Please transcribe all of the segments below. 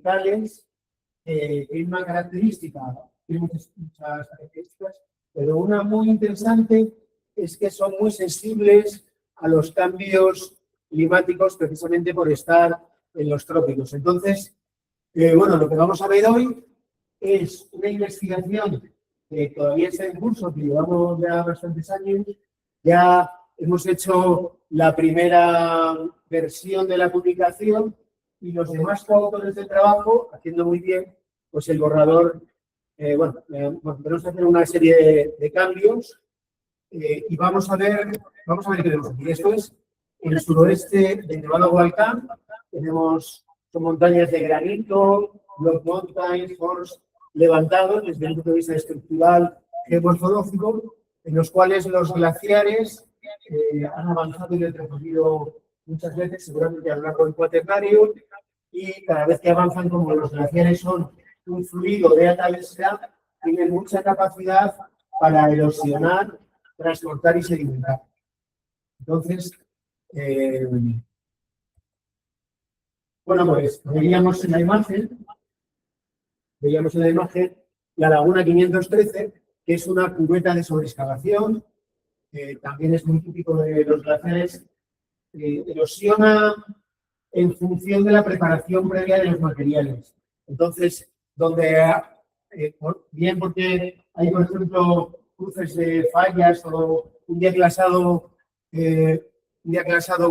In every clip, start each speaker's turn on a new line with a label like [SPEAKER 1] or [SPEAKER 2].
[SPEAKER 1] tropicales, tiene una característica, tiene muchas características, pero una muy interesante es que son muy sensibles a los cambios climáticos precisamente por estar en los trópicos. Entonces, bueno, lo que vamos a ver hoy es una investigación que todavía está en curso, que llevamos ya bastantes años. Ya hemos hecho la primera versión de la publicación y los demás coautores del trabajo, haciendo muy bien, pues el borrador, tenemos que hacer una serie de cambios y vamos a ver qué tenemos aquí. Esto es el suroeste del Nevado Volcán. Son montañas de granito, block mountains, forts levantados desde el punto de vista estructural geomorfológico, en los cuales los glaciares han avanzado y retrocedido muchas veces, seguramente a lo largo del cuaternario, y cada vez que avanzan, como los glaciares son un fluido de alta densidad, tienen mucha capacidad para erosionar, transportar y sedimentar. Entonces, pues veíamos en la imagen la Laguna 513, que es una cubeta de sobreexcavación, también es muy típico de los glaciares, erosiona en función de la preparación previa de los materiales. Entonces, bien porque hay, por ejemplo, cruces de fallas o un día clasado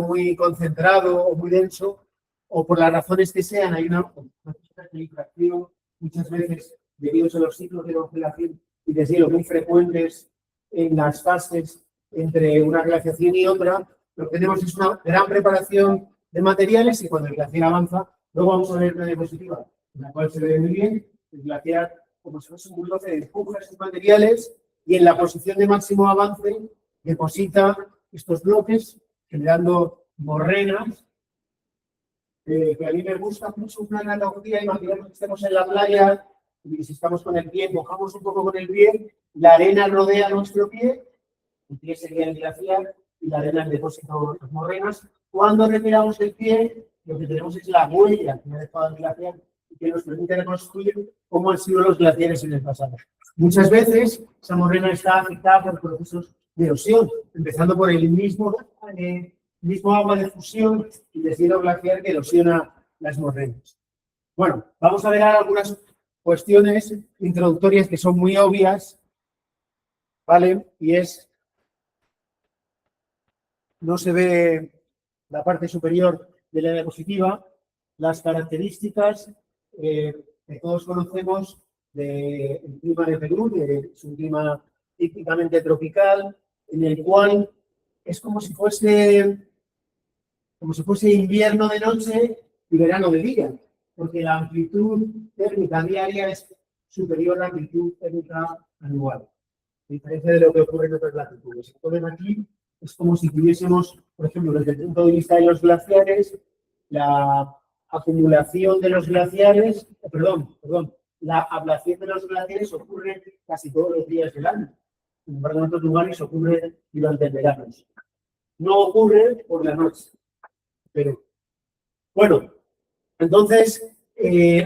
[SPEAKER 1] muy concentrado o muy denso, o por las razones que sean, hay una infracción muchas veces debido a los ciclos de congelación y deshielo muy frecuentes en las fases entre una glaciación y otra. Lo que tenemos es una gran preparación de materiales y cuando el glaciar avanza, luego vamos a ver una diapositiva en la cual se ve muy bien el glaciar como si fuese un bulldozer, empuja esos materiales y en la posición de máximo avance deposita estos bloques generando morrenas, que a mí me gusta mucho una analogía. Imaginemos que estamos en la playa y si estamos con el pie, mojamos un poco con el pie, la arena rodea nuestro pie, el pie sería el glaciar y la arena el depósito de las morrenas. Cuando retiramos el pie, lo que tenemos es la huella que ha dejado el glaciar y que nos permite reconstruir cómo han sido los glaciares en el pasado. Muchas veces esa morrena está afectada por procesos de erosión, empezando por el mismo agua de fusión y deshielo glaciar que erosiona las morrenas. Bueno, vamos a ver algunas cuestiones introductorias que son muy obvias, ¿vale? Y no se ve la parte superior de la diapositiva, las características que todos conocemos del clima de Perú, que es un clima típicamente tropical, en el cual es como si fuese invierno de noche y verano de día, porque la amplitud térmica diaria es superior a la amplitud térmica anual, a diferencia de lo que ocurre en otras latitudes. Entonces aquí es como si tuviésemos, por ejemplo, desde el punto de vista de los glaciares, la acumulación de los glaciares, la ablación de los glaciares ocurre casi todos los días del año. Sin embargo, en otros lugares ocurre durante el verano. No ocurre por la noche. Pero, bueno, entonces,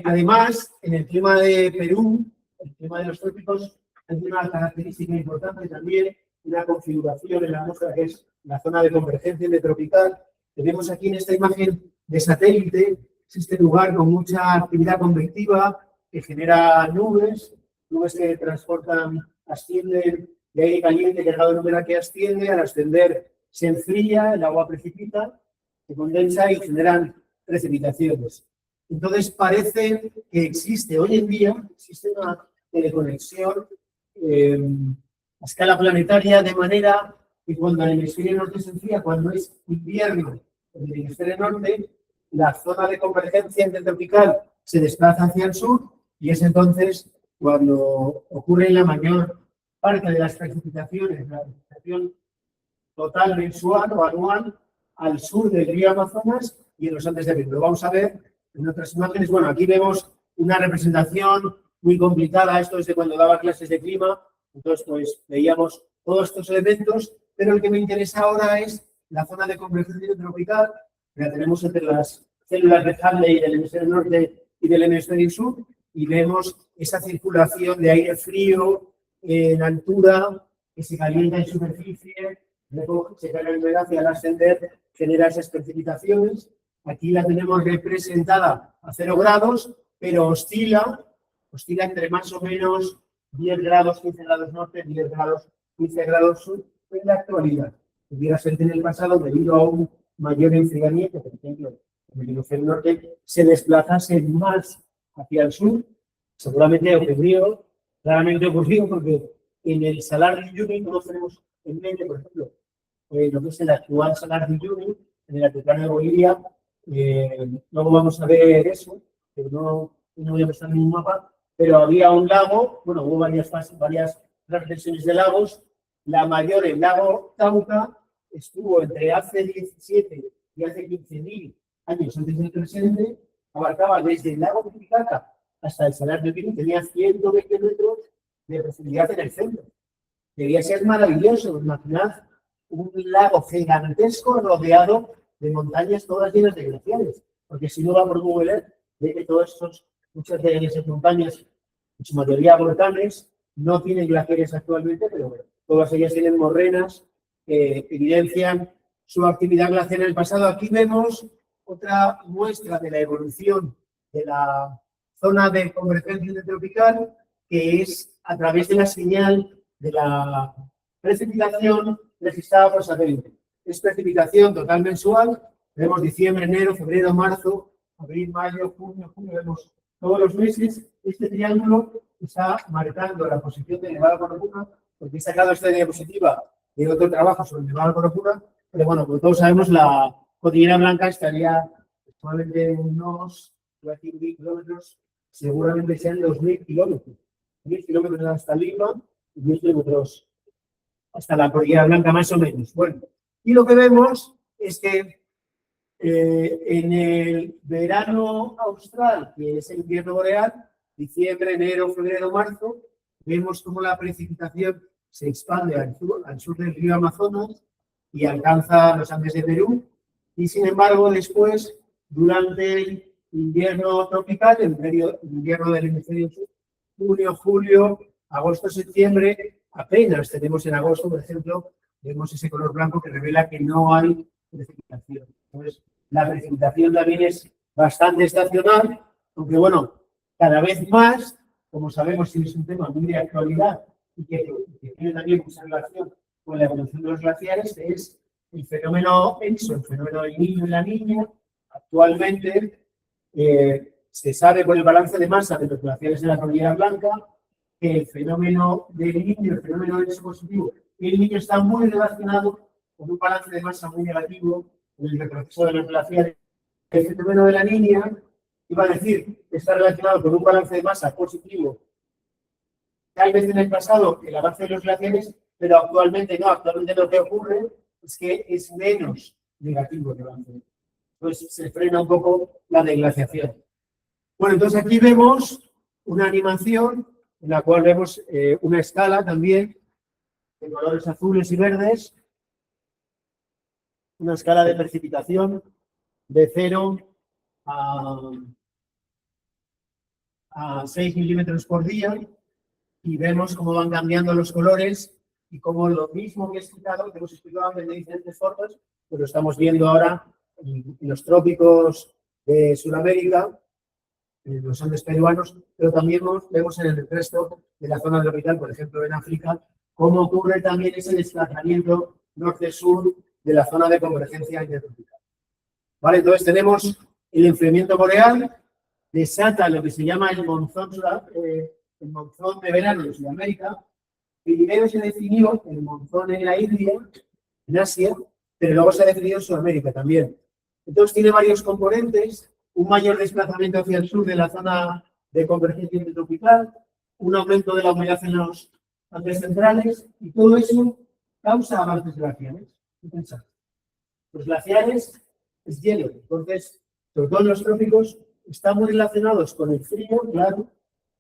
[SPEAKER 1] además, en el clima de Perú, el clima de los trópicos, hay una característica importante también, una configuración en la atmósfera que es la zona de convergencia intertropical. Tenemos aquí en esta imagen de satélite, es este lugar con mucha actividad convectiva que genera nubes que transportan, ascienden de aire caliente cargado de humedad que asciende, al ascender se enfría, el agua precipita, se condensa y generan precipitaciones. Entonces parece que existe hoy en día una teleconexión a escala planetaria, de manera que cuando el hemisferio norte se enfría, cuando es invierno en el hemisferio norte, la zona de convergencia intertropical se desplaza hacia el sur y es entonces cuando ocurre la mayor parte de las precipitaciones, la precipitación total mensual o anual al sur del río Amazonas y en los Andes de Perú. Lo vamos a ver en otras imágenes. Bueno, aquí vemos una representación muy complicada. Esto es de cuando daba clases de clima. Entonces, pues veíamos todos estos elementos, pero el que me interesa ahora es la zona de convergencia tropical. La tenemos entre las células de Hadley del hemisferio norte y del hemisferio sur, y vemos esa circulación de aire frío en altura, que se calienta en superficie, luego se cae la humedad y al ascender genera esas precipitaciones. Aquí la tenemos representada a 0 grados, pero oscila entre más o menos 10 grados, 15 grados norte, 10 grados, 15 grados sur en la actualidad. Pudiera ser que en el pasado, debido a un mayor enfriamiento, por ejemplo, en el hemisferio norte, se desplazase más hacia el sur. Seguramente ocurrió, claramente ocurrió, porque en el Salar de Uyuni no tenemos en mente, por ejemplo, lo que es el actual Salar de Uyuni, en el altiplano de Bolivia. Luego vamos a ver eso, pero no voy a prestar ningún mapa, pero había un lago, bueno, hubo varias reflexiones de lagos. La mayor, el lago Cauca, estuvo entre hace 17 y hace 15.000 años antes del presente, abarcaba desde el lago Titicaca hasta el Salar de Uyuni, tenía 120 metros de profundidad en el centro. Debía ser maravilloso, imaginad un lago gigantesco rodeado de montañas todas llenas de glaciares, porque si no va por Google Earth, ve que muchas de esas montañas, en su mayoría volcanes, no tienen glaciares actualmente, pero bueno, todas ellas tienen morrenas que evidencian su actividad glacial en el pasado. Aquí vemos otra muestra de la evolución de la zona de convergencia intertropical, que es a través de la señal de la precipitación registrada por satélite. Es precipitación total mensual. Vemos diciembre, enero, febrero, marzo, abril, mayo, junio, julio. Vemos todos los meses. Este triángulo está marcando la posición de Nevada Corupuna, porque he sacado esta diapositiva de otro trabajo sobre Nevada Corupuna, pero bueno, como todos sabemos, la cordillera Blanca estaría actualmente en unos 2.000 kilómetros, seguramente sean 2.000 kilómetros. 1.000 kilómetros hasta Lima y 10 kilómetros hasta la cordillera Blanca, más o menos. Bueno, y lo que vemos es que en el verano austral, que es el invierno boreal, diciembre, enero, febrero, marzo, vemos cómo la precipitación se expande al sur del río Amazonas y alcanza los Andes de Perú. Y sin embargo, después, durante el invierno tropical, el invierno del hemisferio sur, junio, julio, agosto, septiembre, apenas tenemos en agosto, por ejemplo, vemos ese color blanco que revela que no hay precipitación. Entonces, la precipitación también es bastante estacional, aunque bueno, cada vez más, como sabemos, es un tema muy de actualidad y que tiene también mucha relación con la evolución de los glaciares, es el fenómeno ENSO, el fenómeno del niño y la niña. Actualmente se sabe por el balance de masa de los glaciares de la cordillera Blanca que el fenómeno del niño, el fenómeno ENSO positivo, el niño está muy relacionado con un balance de masa muy negativo en el retroceso de los glaciares. El fenómeno de la niña, iba a decir, está relacionado con un balance de masa positivo. Tal vez en el pasado el avance de los glaciares, pero actualmente no. Actualmente lo que ocurre es que es menos negativo el avance. Entonces se frena un poco la deglaciación. Bueno, entonces aquí vemos una animación en la cual vemos una escala también de colores azules y verdes. Una escala de precipitación de 0 a 6 milímetros por día. Y vemos cómo van cambiando los colores y cómo lo mismo que he explicado, que hemos explicado de diferentes formas, pues lo estamos viendo ahora en los trópicos de Sudamérica, en los Andes peruanos, pero también vemos en el resto de la zona tropical, por ejemplo en África, cómo ocurre también ese desplazamiento norte-sur de la zona de convergencia intertropical. Vale, entonces tenemos el enfriamiento boreal, desata lo que se llama el monzón de verano de Sudamérica. Primero se definió el monzón en la India, en Asia, pero luego se ha definido en Sudamérica también. Entonces tiene varios componentes: un mayor desplazamiento hacia el sur de la zona de convergencia intertropical, un aumento de la humedad en los Andes centrales, y todo eso causa avances glaciares. ¿Qué pensáis? Los glaciares es hielo, entonces, sobre todo en los trópicos, están muy relacionados con el frío, claro.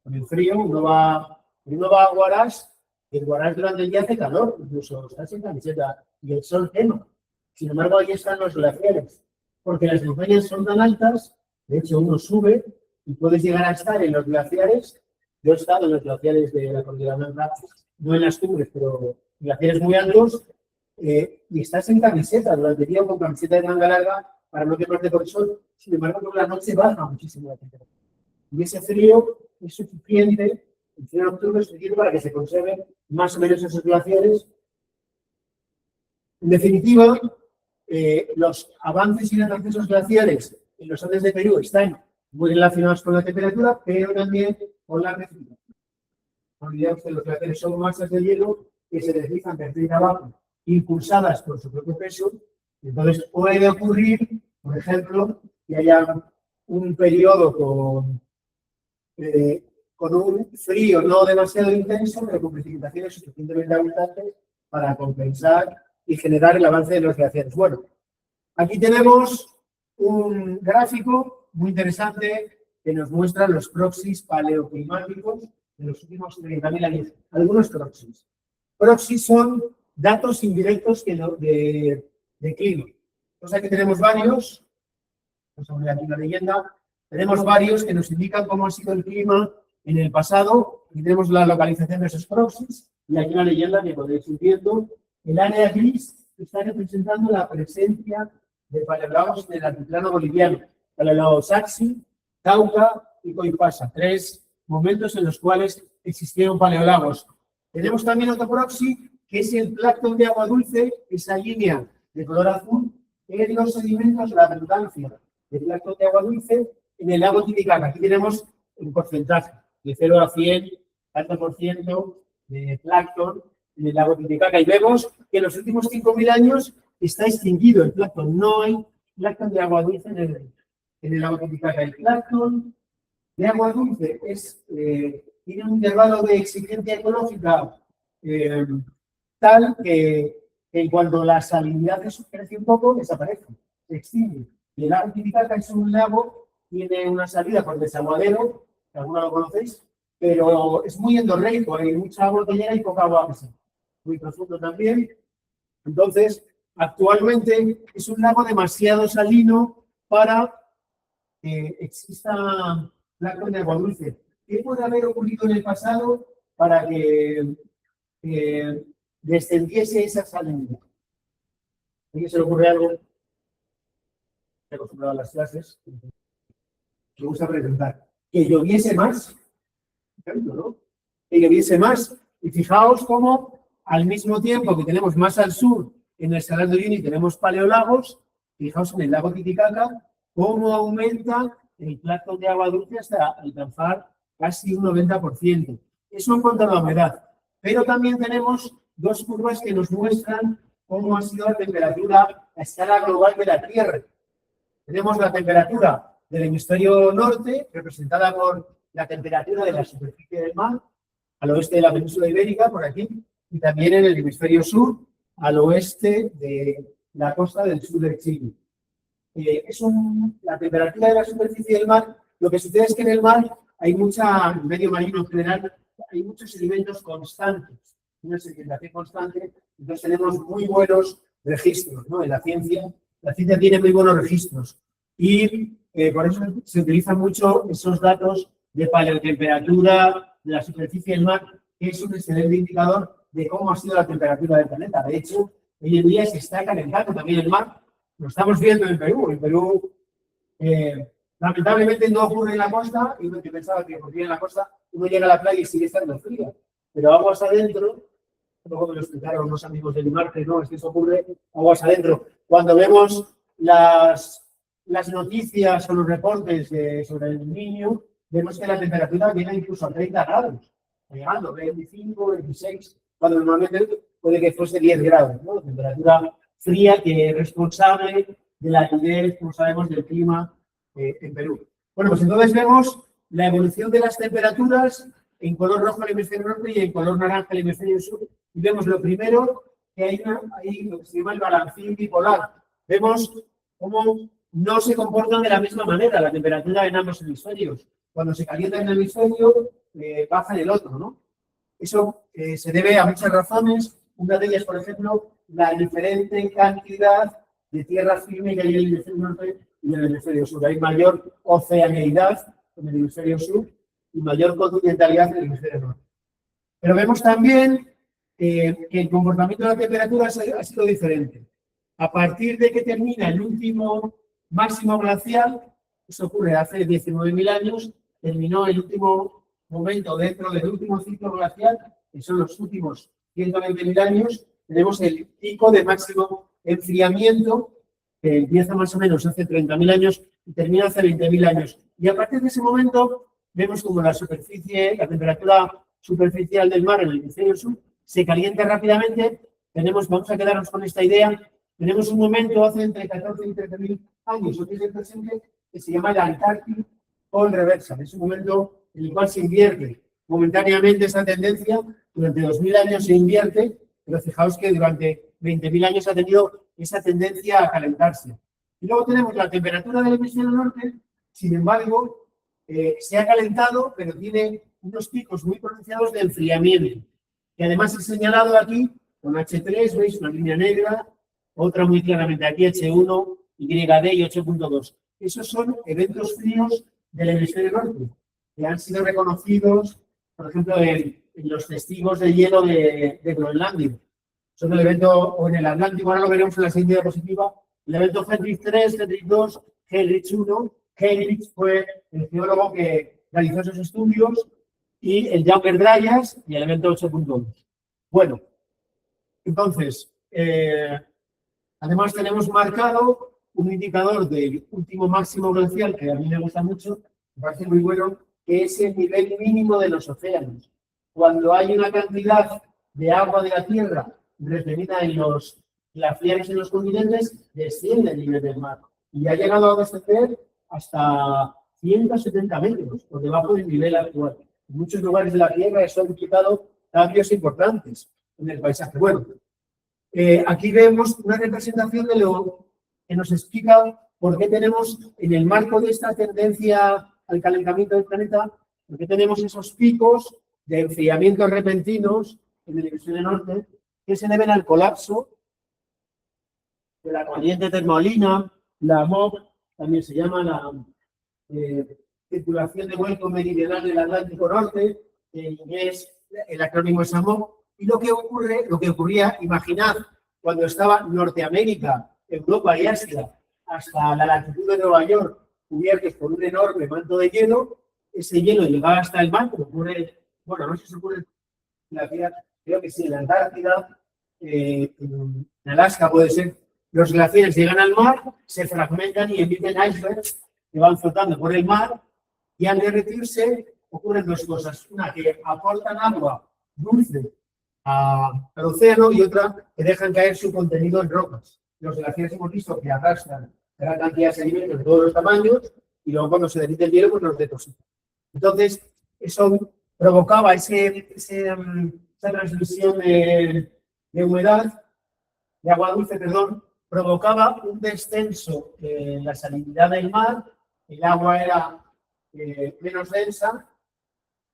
[SPEAKER 1] Con el frío uno va a Huaraz, y el Huaraz durante el día hace calor, incluso está sin camiseta y el sol quema. Sin embargo, ahí están los glaciares, porque las montañas son tan altas, de hecho uno sube y puedes llegar a estar en los glaciares. Yo he estado en los glaciares de la Cordillera Blanca, no en las cumbres, pero glaciares muy altos, y estás en camiseta durante el día con camiseta de manga larga para no quemarte por el sol. Sin embargo, por la noche baja muchísimo la temperatura. Y ese frío es suficiente, el frío nocturno es suficiente para que se conserven más o menos esos glaciares. En definitiva, los avances y retrocesos glaciares en los Andes de Perú están muy relacionados con la temperatura, pero también con la precipitación. No olvidemos que los glaciares son masas de hielo que se deslizan de arriba abajo, impulsadas por su propio peso. Entonces puede ocurrir, por ejemplo, que haya un periodo con un frío no demasiado intenso, pero con precipitaciones suficientemente abundantes para compensar y generar el avance de los glaciares. Bueno, aquí tenemos un gráfico muy interesante que nos muestra los proxies paleoclimáticos de los últimos 30.000 años. Algunos proxies. Proxies son datos indirectos de clima. O sea que tenemos varios, vamos a poner aquí la leyenda, tenemos varios que nos indican cómo ha sido el clima en el pasado, y tenemos la localización de esos proxies, y aquí la leyenda que podéis ir viendo. El área gris está representando la presencia de paleolagos en el altiplano boliviano, Paleolago Saxi, Cauca y Coipasa, 3 momentos en los cuales existieron paleolagos. Tenemos también otro proxy, que es el plancton de agua dulce, esa línea de color azul, en los sedimentos, la abundancia de plancton de agua dulce en el lago Titicaca. Aquí tenemos un porcentaje de 0 a 100, tanto por ciento de plancton en el lago Titicaca. Y vemos que en los últimos 5.000 años está extinguido el plancton. No hay plancton de agua dulce en el lago Titicaca. El plancton de agua dulce tiene un intervalo de exigencia ecológica tal que en cuanto la salinidad crece un poco, desaparece, se extingue. Y el lago Titicaca es un lago, tiene una salida por desaguadero, que algunos lo conocéis, pero es muy endorreico, hay mucha agua que llega y poca agua que sale. Muy profundo también. Entonces, actualmente es un lago demasiado salino para que exista plancton de agua dulce. ¿Qué puede haber ocurrido en el pasado para que descendiese esa salinidad? ¿A alguien se le ocurre algo? Estoy acostumbrado a las clases. Me gusta preguntar. ¿Que lloviese más? ¿No? Que lloviese más. Y fijaos cómo al mismo tiempo que tenemos más al sur en el Salar de Uyuni tenemos paleolagos, fijaos en el lago Titicaca, cómo aumenta el plancton de agua dulce hasta alcanzar casi un 90%. Eso en cuanto a la humedad. Pero también tenemos 2 curvas que nos muestran cómo ha sido la temperatura a escala global de la Tierra. Tenemos la temperatura del hemisferio norte, representada por la temperatura de la superficie del mar, al oeste de la península ibérica, por aquí, y también en el hemisferio sur, al oeste de la costa del sur de Chile. La temperatura de la superficie del mar, lo que sucede es que en el mar hay mucha, medio marino en general, hay muchos sedimentos constantes, una sedimentación constante, entonces tenemos muy buenos registros, ¿no? En la ciencia tiene muy buenos registros y por eso se utilizan mucho esos datos de paleotemperatura de la superficie del mar, que es un excelente indicador de cómo ha sido la temperatura del planeta. De hecho, hoy en día se está calentando también el mar. Lo estamos viendo en Perú. En Perú, lamentablemente, no ocurre en la costa. Y yo pensaba que ocurría en la costa, uno llega a la playa y sigue estando fría. Pero aguas adentro, luego me lo explicaron unos amigos del Marte, no, es que eso ocurre aguas adentro. Cuando vemos las noticias o los reportes sobre el Niño, vemos que la temperatura llega incluso a 30 grados, llegando a 25, 26, cuando normalmente puede que fuese 10 grados, ¿no? Temperatura fría que es responsable de la aridez, como sabemos, del clima en Perú. Bueno, pues entonces vemos la evolución de las temperaturas en color rojo el hemisferio norte y en color naranja el hemisferio sur. Y vemos lo primero, que hay lo que se llama el balancín bipolar. Vemos cómo no se comportan de la misma manera la temperatura en ambos hemisferios. Cuando se calienta en el hemisferio, baja en el otro, ¿no? Eso se debe a muchas razones. Una de ellas, por ejemplo, la diferente cantidad de tierra firme que hay en el hemisferio norte y en el hemisferio sur. Hay mayor oceaneidad en el hemisferio sur y mayor continentalidad en el hemisferio norte. Pero vemos también que el comportamiento de la temperatura ha sido diferente. A partir de que termina el último máximo glacial, eso ocurre hace 19.000 años, terminó el último momento dentro del último ciclo glacial, que son los últimos 120.000 años, tenemos el pico de máximo enfriamiento, que empieza más o menos hace 30.000 años y termina hace 20.000 años. Y a partir de ese momento, vemos como la temperatura superficial del mar en el hemisferio sur se calienta rápidamente. Vamos a quedarnos con esta idea. Tenemos un momento hace entre 14 y 13.000 años, o el presente, que se llama el Antarctic Cold Reversal. Es un momento en el cual se invierte momentáneamente esta tendencia. Durante 2.000 años se invierte, pero fijaos que durante 20.000 años ha tenido esa tendencia a calentarse. Y luego tenemos la temperatura del hemisferio norte, sin embargo, se ha calentado, pero tiene unos picos muy pronunciados de enfriamiento. Y además he señalado aquí con H3, veis una línea negra, otra muy claramente aquí, H1, YD y 8.2. Esos son eventos fríos del hemisferio norte, que han sido reconocidos, por ejemplo, en los testigos de hielo de Groenlandia. Son el evento, o en el Atlántico, ahora lo veremos en la siguiente diapositiva, el evento Heinrich 3, Heinrich 2, Heinrich 1. Heinrich fue el geólogo que realizó esos estudios, y el Younger Dryas y el evento 8.1. Bueno, entonces, además tenemos marcado un indicador del último máximo glacial que a mí me gusta mucho, me parece muy bueno, que es el nivel mínimo de los océanos. Cuando hay una cantidad de agua de la Tierra retenida en los glaciares en los continentes, desciende el nivel del mar y ha llegado a descender hasta 170 metros por debajo del nivel actual. En muchos lugares de la Tierra eso ha implicado cambios importantes en el paisaje. Bueno, aquí vemos una representación de lo que nos explica por qué tenemos, en el marco de esta tendencia al calentamiento del planeta, por qué tenemos esos picos de enfriamientos repentinos en el hemisferio norte que se deben al colapso de la corriente termolina, la MOG, también se llama la circulación de vuelco meridional del Atlántico Norte, en inglés el acrónimo es AMOG, y lo que ocurría, imaginad, cuando estaba Norteamérica, Europa y Asia, hasta la latitud de Nueva York, cubiertos por un enorme manto de hielo, ese hielo llegaba hasta el mar, como ocurre, bueno, no sé si ocurre en la Tierra, creo que sí, en la Antártida, en Alaska puede ser, los glaciares llegan al mar, se fragmentan y emiten icebergs que van flotando por el mar, y al derretirse ocurren dos cosas. Una, que aportan agua dulce al océano, y otra, que dejan caer su contenido en rocas. Los glaciares hemos visto que arrastran gran cantidad de sedimentos de todos los tamaños, y luego cuando se derrite el hielo, pues los depositan. Entonces, eso provocaba esa transmisión de humedad, de agua dulce, perdón, provocaba un descenso en la salinidad del mar, el agua era menos densa,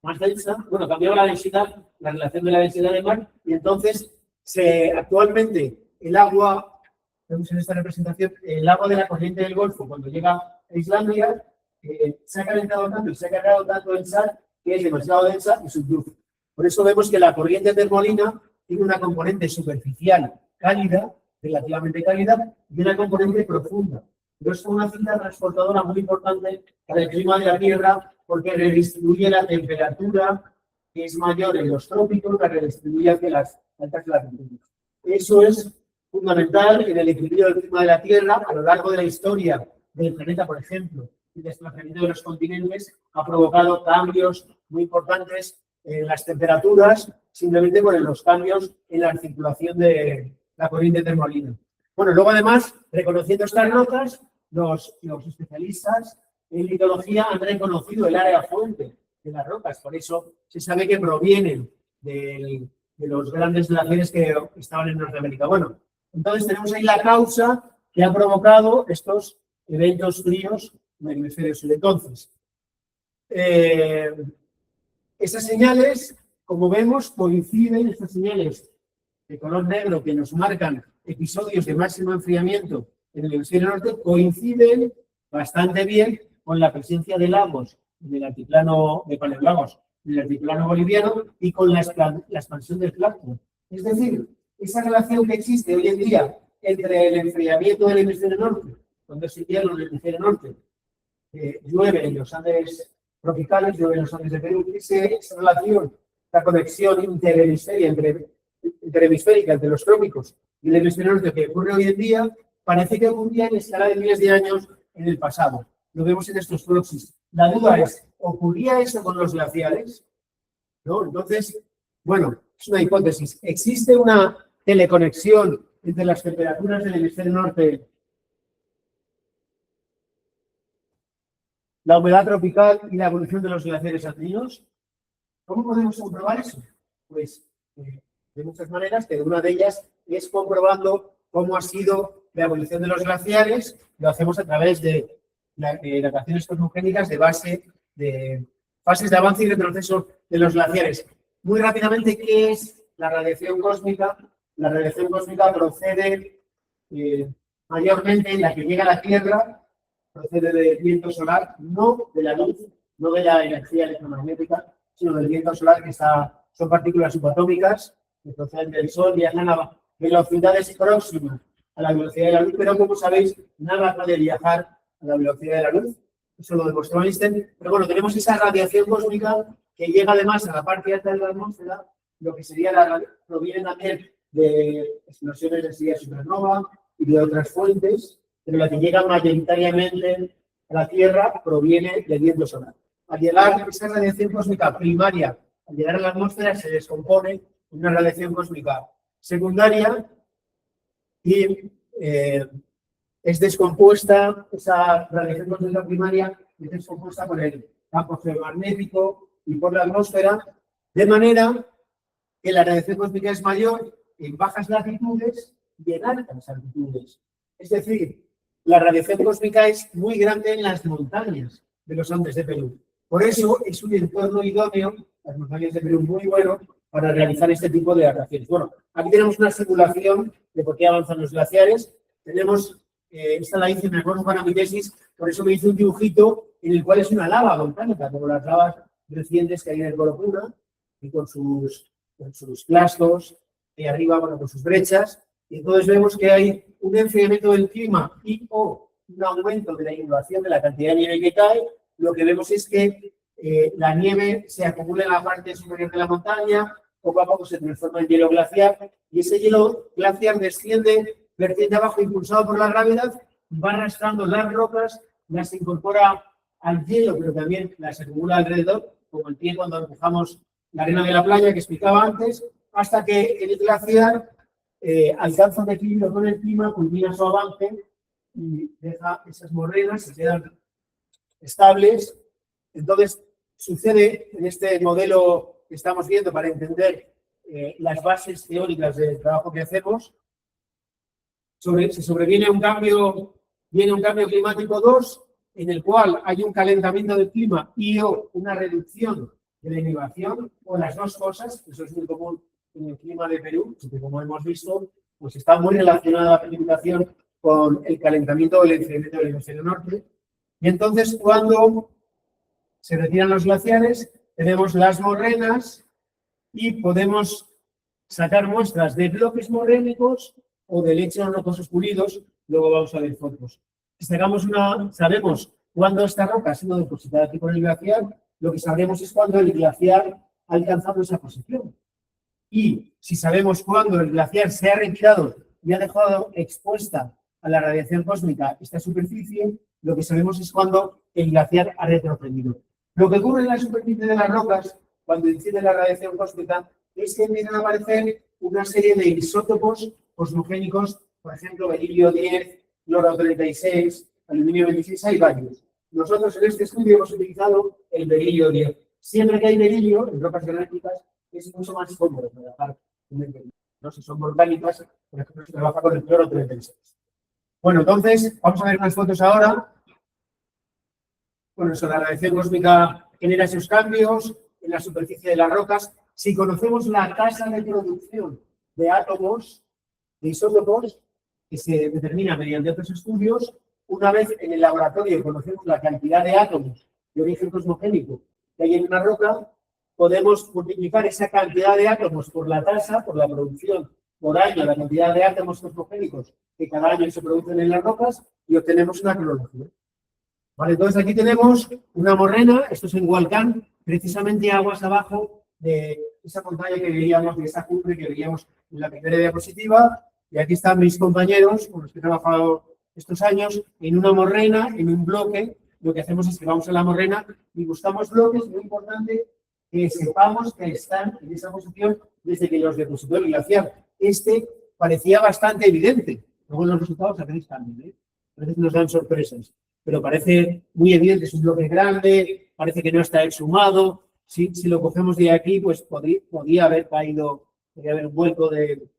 [SPEAKER 1] más densa, bueno, cambiaba la densidad, la relación de la densidad del mar, y entonces actualmente el agua, vemos en esta representación, el agua de la corriente del Golfo, cuando llega a Islandia, se ha calentado tanto y se ha cargado tanto en sal que es demasiado densa y subduce. Por eso vemos que la corriente termolina tiene una componente superficial cálida, relativamente cálida, y una componente profunda. Pero es una cinta transportadora muy importante para el clima de la Tierra, porque redistribuye la temperatura, que es mayor en los trópicos, la redistribuye hacia las altas latitudes. Eso es fundamental en el equilibrio del clima de la Tierra. A lo largo de la historia del planeta, por ejemplo, el desplazamiento de los continentes ha provocado cambios muy importantes en las temperaturas, simplemente por los cambios en la circulación de la corriente termolina. Bueno, luego además, reconociendo estas notas, los especialistas en litología han reconocido el área fuente de las rocas, por eso se sabe que provienen de los grandes glaciares que estaban en Norteamérica. Bueno, entonces tenemos ahí la causa que ha provocado estos eventos fríos en el hemisferio sur. Entonces, esas señales, como vemos, coinciden, estas señales de color negro que nos marcan episodios de máximo enfriamiento en el hemisferio norte, coinciden bastante bien con la presencia de lagos en el altiplano de Paleolagos, en el altiplano boliviano y con la expansión del plancton. Es decir, esa relación que existe hoy en día entre el enfriamiento del hemisferio norte, cuando es invierno en el hemisferio norte, llueve en los Andes tropicales, llueve en los Andes de Perú, esa relación, la conexión interhemisférica entre los trópicos y el hemisferio norte que ocurre hoy en día, parece que ocurría en escala de miles de años en el pasado. Lo vemos en estos proxies. La duda es, ¿ocurría eso con los glaciares? ¿No? Entonces, bueno, es una hipótesis. ¿Existe una teleconexión entre las temperaturas del hemisferio norte, la humedad tropical y la evolución de los glaciares andinos? ¿Cómo podemos comprobar eso? Pues de muchas maneras, pero una de ellas es comprobando cómo ha sido la evolución de los glaciares. Lo hacemos a través de dataciones cosmogénicas de fases de avance y retroceso de los glaciares. Muy rápidamente, ¿qué es la radiación cósmica? La radiación cósmica procede mayormente, la que llega a la Tierra, procede del viento solar, no de la luz, no de la energía electromagnética, sino del viento solar, que son partículas subatómicas que proceden del Sol, viajan a velocidades próximas a la velocidad de la luz, pero como sabéis, nada puede viajar a la velocidad de la luz. Eso lo demostró Einstein. Pero bueno, tenemos esa radiación cósmica que llega además a la parte alta de la atmósfera, lo que sería proviene también de explosiones de estrellas supernova y de otras fuentes, pero la que llega mayoritariamente a la Tierra proviene del viento solar. Al llegar esa radiación cósmica primaria, al llegar a la atmósfera, se descompone en una radiación cósmica secundaria y es descompuesta, esa radiación cósmica primaria es descompuesta por el campo geomagnético y por la atmósfera, de manera que la radiación cósmica es mayor en bajas latitudes y en altas altitudes. Es decir, la radiación cósmica es muy grande en las montañas de los Andes de Perú. Por eso es un entorno idóneo, las montañas de Perú, muy bueno para realizar este tipo de radiaciones. Bueno, aquí tenemos una simulación de por qué avanzan los glaciares. Tenemos, esta la hice, me acuerdo para mi tesis, por eso me hice un dibujito en el cual es una lava volcánica, como las lavas recientes que hay en el Polo Puna, y con sus clastos, y arriba, bueno, con sus brechas. Y entonces vemos que hay un enfriamiento del clima y o un aumento de la inundación de la cantidad de nieve que cae. Lo que vemos es que la nieve se acumula en la parte superior de la montaña, poco a poco se transforma en hielo glaciar, y ese hielo glaciar desciende vertiente abajo, impulsado por la gravedad, va arrastrando las rocas, las incorpora al hielo, pero también las acumula alrededor, como el pie cuando empujamos la arena de la playa que explicaba antes, hasta que el glaciar alcanza un equilibrio con el clima, culmina su avance y deja esas morrenas, se quedan estables. Entonces, sucede en este modelo que estamos viendo para entender las bases teóricas del trabajo que hacemos. Se sobreviene un cambio climático 2, en el cual hay un calentamiento del clima y o una reducción de la elevación, o las dos cosas. Eso es muy común en el clima de Perú, que como hemos visto, pues está muy relacionada la precipitación con el calentamiento del enfriamiento del hemisferio norte. Y entonces, cuando se retiran los glaciares, tenemos las morrenas y podemos sacar muestras de bloques morrénicos o de lechos rocosos pulidos. Luego vamos a ver fotos. Sabemos cuándo esta roca ha sido depositada aquí por el glaciar. Lo que sabremos es cuándo el glaciar ha alcanzado esa posición. Y si sabemos cuándo el glaciar se ha retirado y ha dejado expuesta a la radiación cósmica esta superficie, lo que sabemos es cuándo el glaciar ha retrocedido. Lo que ocurre en la superficie de las rocas, cuando incide la radiación cósmica, es que empiezan a aparecer una serie de isótopos cosmogénicos, por ejemplo, berilio 10, cloro 36, aluminio 26, hay varios. Nosotros en este estudio hemos utilizado el berilio 10. Siempre que hay berilio en rocas galácticas, es mucho más cómodo trabajar con el berilio. ¿No? Si son volcánicas, por ejemplo, se trabaja con el cloro 36. Bueno, entonces, vamos a ver unas fotos ahora. Bueno, la radiación cósmica genera esos cambios en la superficie de las rocas. Si conocemos la tasa de producción de átomos, de isótopos, que se determina mediante otros estudios, una vez en el laboratorio conocemos la cantidad de átomos de origen cosmogénico que hay en una roca, podemos multiplicar esa cantidad de átomos por la tasa, por la producción por año, la cantidad de átomos cosmogénicos que cada año se producen en las rocas y obtenemos una cronología. Vale, entonces aquí tenemos una morrena, esto es en Hualcán, precisamente aguas abajo de esa montaña que veíamos, de esa cumbre que veíamos en la primera diapositiva, y aquí están mis compañeros con los que he trabajado estos años en una morrena, en un bloque. Lo que hacemos es que vamos a la morrena y buscamos bloques, muy importante que sepamos que están en esa posición desde que los depositó el glaciar. Este parecía bastante evidente, luego los resultados a veces cambian, ¿eh? A veces nos dan sorpresas, pero parece muy evidente, es un bloque grande, parece que no está exhumado. Si lo cogemos de aquí, pues podría haber caído, podría haber un vuelco del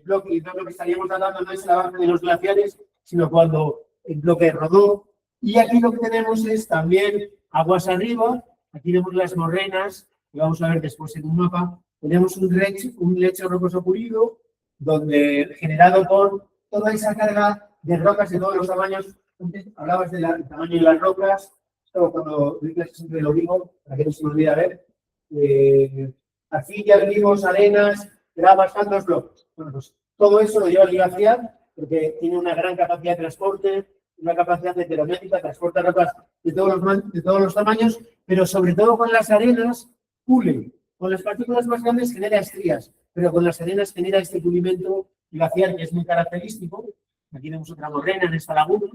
[SPEAKER 1] bloque, y no lo que estaríamos tratando no es el avance de los glaciares, sino cuando el bloque rodó. Y aquí lo que tenemos es también aguas arriba, aquí vemos las morrenas, que vamos a ver después en un mapa. Tenemos un lecho rocoso pulido, donde generado por toda esa carga de rocas de todos los tamaños. Antes hablabas del tamaño de las rocas, esto cuando doy clases siempre lo digo, para que no se me olvide ver. Arcillas, limos, arenas, gravas, altos bloques. Bueno, pues todo eso lo lleva el glaciar, porque tiene una gran capacidad de transporte, una capacidad heterométrica, transporta rocas de todos los tamaños, pero sobre todo con las arenas, pule. Con las partículas más grandes genera estrías, pero con las arenas genera este pulimento glaciar que es muy característico. Aquí vemos otra morrena en esta laguna.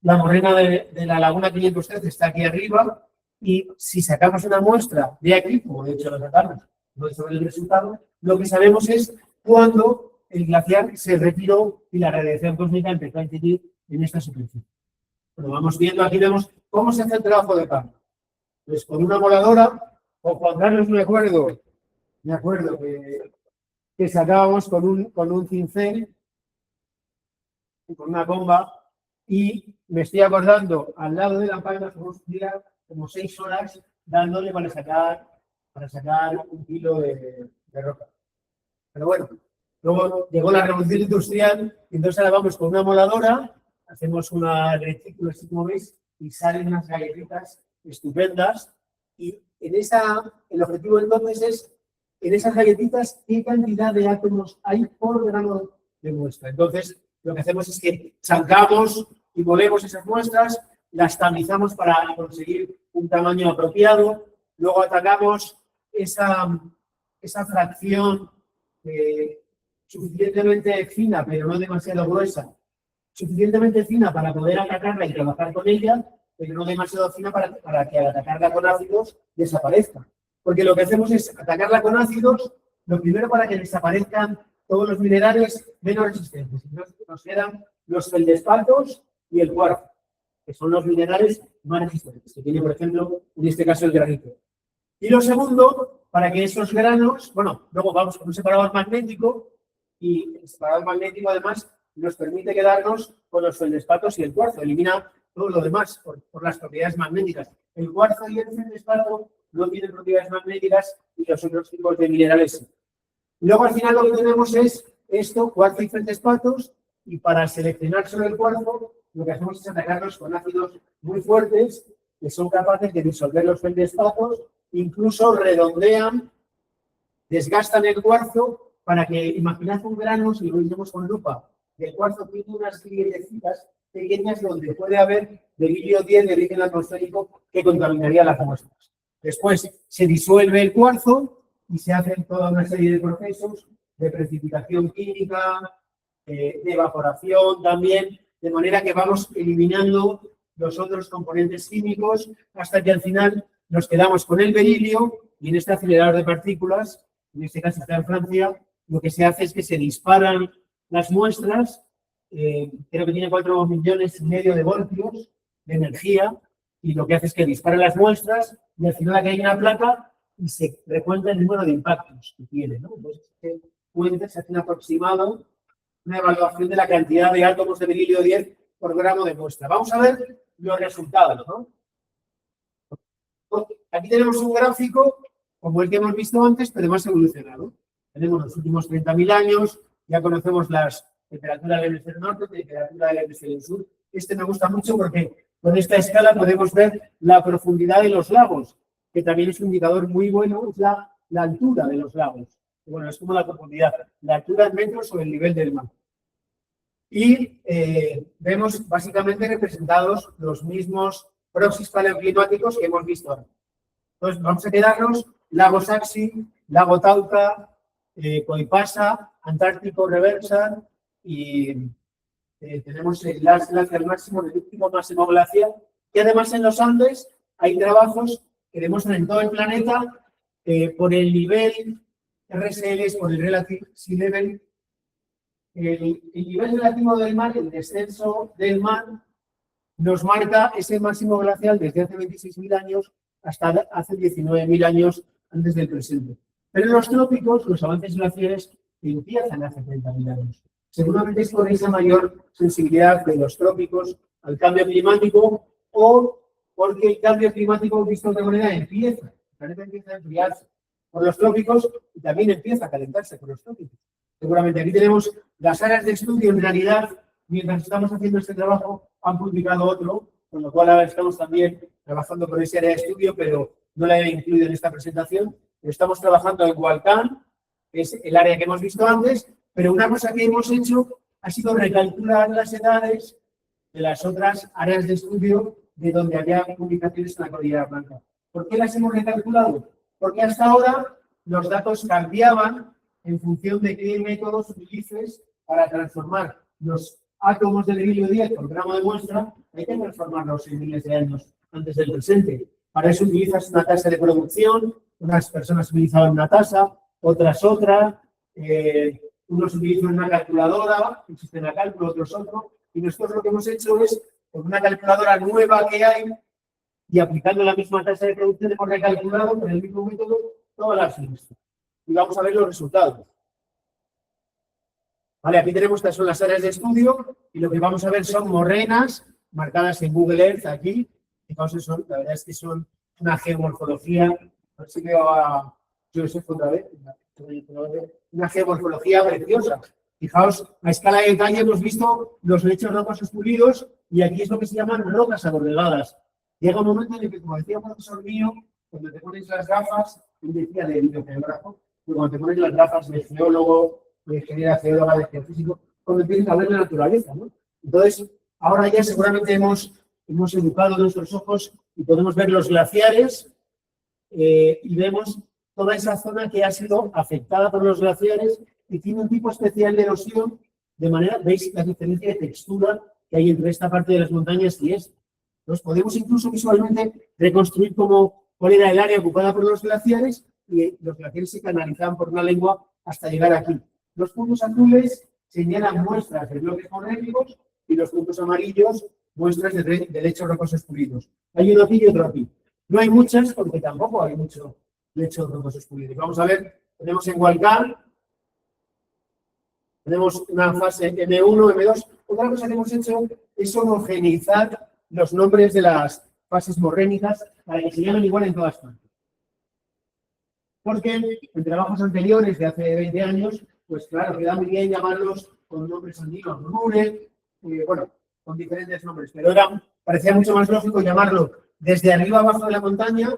[SPEAKER 1] La morrena de la laguna 513 está aquí arriba, y si sacamos una muestra de aquí, como de hecho lo sacamos, no es sobre el resultado, lo que sabemos es cuándo el glaciar se retiró y la radiación cósmica empezó a incidir en esta superficie. Bueno, vamos viendo, aquí vemos cómo se hace el trabajo de campo. Pues con una moladora, o Juan Carlos me acuerdo que sacábamos con un cincel, con una bomba, y me estoy acordando, al lado de la palma, como 6 horas dándole para sacar 1 kilo de roca. Pero bueno, luego llegó la revolución industrial, y entonces ahora vamos con una moladora, hacemos una retícula, así como veis, y salen unas galletitas estupendas. Y el objetivo entonces es, en esas galletitas, qué cantidad de átomos hay por gramo de muestra. Entonces, lo que hacemos es que sacamos y molemos esas muestras, las tamizamos para conseguir un tamaño apropiado, luego atacamos esa fracción suficientemente fina, pero no demasiado gruesa, suficientemente fina para poder atacarla y trabajar con ella, pero no demasiado fina para que al atacarla con ácidos desaparezca. Porque lo que hacemos es atacarla con ácidos, lo primero para que desaparezcan todos los minerales menos resistentes. Nos quedan los feldespatos y el cuarzo, que son los minerales más resistentes, que tiene, por ejemplo, en este caso el granito. Y lo segundo, para que esos granos, bueno, luego vamos con un separador magnético, y el separador magnético además nos permite quedarnos con los feldespatos y el cuarzo, elimina todo lo demás por las propiedades magnéticas. El cuarzo y el feldespato no tienen propiedades magnéticas y los otros tipos de minerales. Luego al final lo que tenemos es esto, cuarzo y feldespatos, y para seleccionar solo el cuarzo, lo que hacemos es atacarlos con ácidos muy fuertes que son capaces de disolver los feldespatos, incluso redondean, desgastan el cuarzo para que, imaginad un grano, si lo vemos con lupa, el cuarzo tiene unas grietecitas pequeñas donde puede haber berilio 10 de origen atmosférico que contaminaría las muestras. Después se disuelve el cuarzo y se hacen toda una serie de procesos de precipitación química, de evaporación también, de manera que vamos eliminando los otros componentes químicos hasta que al final nos quedamos con el berilio, y en este acelerador de partículas, en este caso está en Francia, lo que se hace es que se disparan las muestras, creo que tiene 4,5 millones de voltios de energía, y lo que hace es que dispara las muestras y al final aquí hay una placa y se recuenta el número de impactos que tiene, ¿no? Entonces, se hace un aproximado, una evaluación de la cantidad de átomos de berilio 10 por gramo de muestra. Vamos a ver los resultados, ¿no? Aquí tenemos un gráfico como el que hemos visto antes, pero más evolucionado. Tenemos los últimos 30.000 años, ya conocemos las temperaturas del hemisferio norte, temperatura del hemisferio sur. Este me gusta mucho porque Con esta escala podemos ver la profundidad de los lagos, que también es un indicador muy bueno, es la altura de los lagos. Bueno, es como la profundidad, la altura en metros sobre el nivel del mar. Y vemos básicamente representados los mismos proxies paleoclimáticos que hemos visto ahora. Entonces, vamos a quedarnos lago Saxi, lago Tauca, Coipasa, Antártico Reversa y tenemos el glaciar máximo, el último máximo glaciar. Y además en los Andes hay trabajos que demuestran en todo el planeta por el nivel RSL, por el Relative Sea Level, el nivel relativo del mar, el descenso del mar, nos marca ese máximo glacial desde hace 26.000 años hasta hace 19.000 años antes del presente. Pero en los trópicos, los avances glaciares empiezan hace 30.000 años. Seguramente es por esa mayor sensibilidad de los trópicos al cambio climático o porque el cambio climático, visto de otra manera, empieza. El planeta empieza a enfriarse por los trópicos y también empieza a calentarse por los trópicos. Seguramente aquí tenemos las áreas de estudio. En realidad, mientras estamos haciendo este trabajo, han publicado otro, con lo cual ahora estamos también trabajando con ese área de estudio, pero no la he incluido en esta presentación. Estamos trabajando en Hualcán, que es el área que hemos visto antes, pero una cosa que hemos hecho ha sido recalcular las edades de las otras áreas de estudio de donde había publicaciones en la Cordillera Blanca. ¿Por qué las hemos recalculado? Porque hasta ahora los datos cambiaban en función de qué métodos utilices para transformar los átomos del helio 10 por gramo de muestra. Hay que transformarlos en miles de años antes del presente. Para eso utilizas una tasa de producción, unas personas utilizaban una tasa, otras otra, unos utilizan una calculadora, un sistema de cálculo, otros otro, y nosotros lo que hemos hecho es, con una calculadora nueva que hay, y aplicando la misma tasa de producción, hemos recalculado con el mismo método todas las listas. Y vamos a ver los resultados. Vale, aquí tenemos estas son las áreas de estudio, y lo que vamos a ver son morrenas marcadas en Google Earth aquí. Entonces, la verdad es que son una geomorfología. A ver si veo a Joseph otra vez. Una geomorfología preciosa. Fijaos, a escala de detalle hemos visto los lechos rocosos pulidos y aquí es lo que se llaman rocas aborregadas. Llega un momento en el que, como decía un profesor mío, cuando te pones las gafas, él decía de videogeógrafo, pero cuando te pones las gafas de geólogo, de ingeniera geóloga, de geofísico, cuando empiezas a ver la naturaleza, ¿no? Entonces, ahora ya seguramente hemos educado nuestros ojos y podemos ver los glaciares y vemos toda esa zona que ha sido afectada por los glaciares y tiene un tipo especial de erosión, de manera, veis la diferencia de textura que hay entre esta parte de las montañas y esta. Entonces podemos incluso visualmente reconstruir cuál era el área ocupada por los glaciares y los glaciares se canalizaban por una lengua hasta llegar aquí. Los puntos azules señalan muestras de bloques morrénicos y los puntos amarillos muestras de lechos rocosos pulidos. Hay uno aquí y otro aquí. No hay muchas porque tampoco hay mucho lechos rocosos pulidos. Vamos a ver, tenemos en Hualcán, tenemos una fase M1, M2. Otra cosa que hemos hecho es homogeneizar los nombres de las fases morrénicas para que se llamen igual en todas partes. Porque en trabajos anteriores de hace 20 años, pues claro, queda muy bien llamarlos con nombres andinos, Rure, bueno, con diferentes nombres, pero parecía mucho más lógico llamarlo desde arriba abajo de la montaña,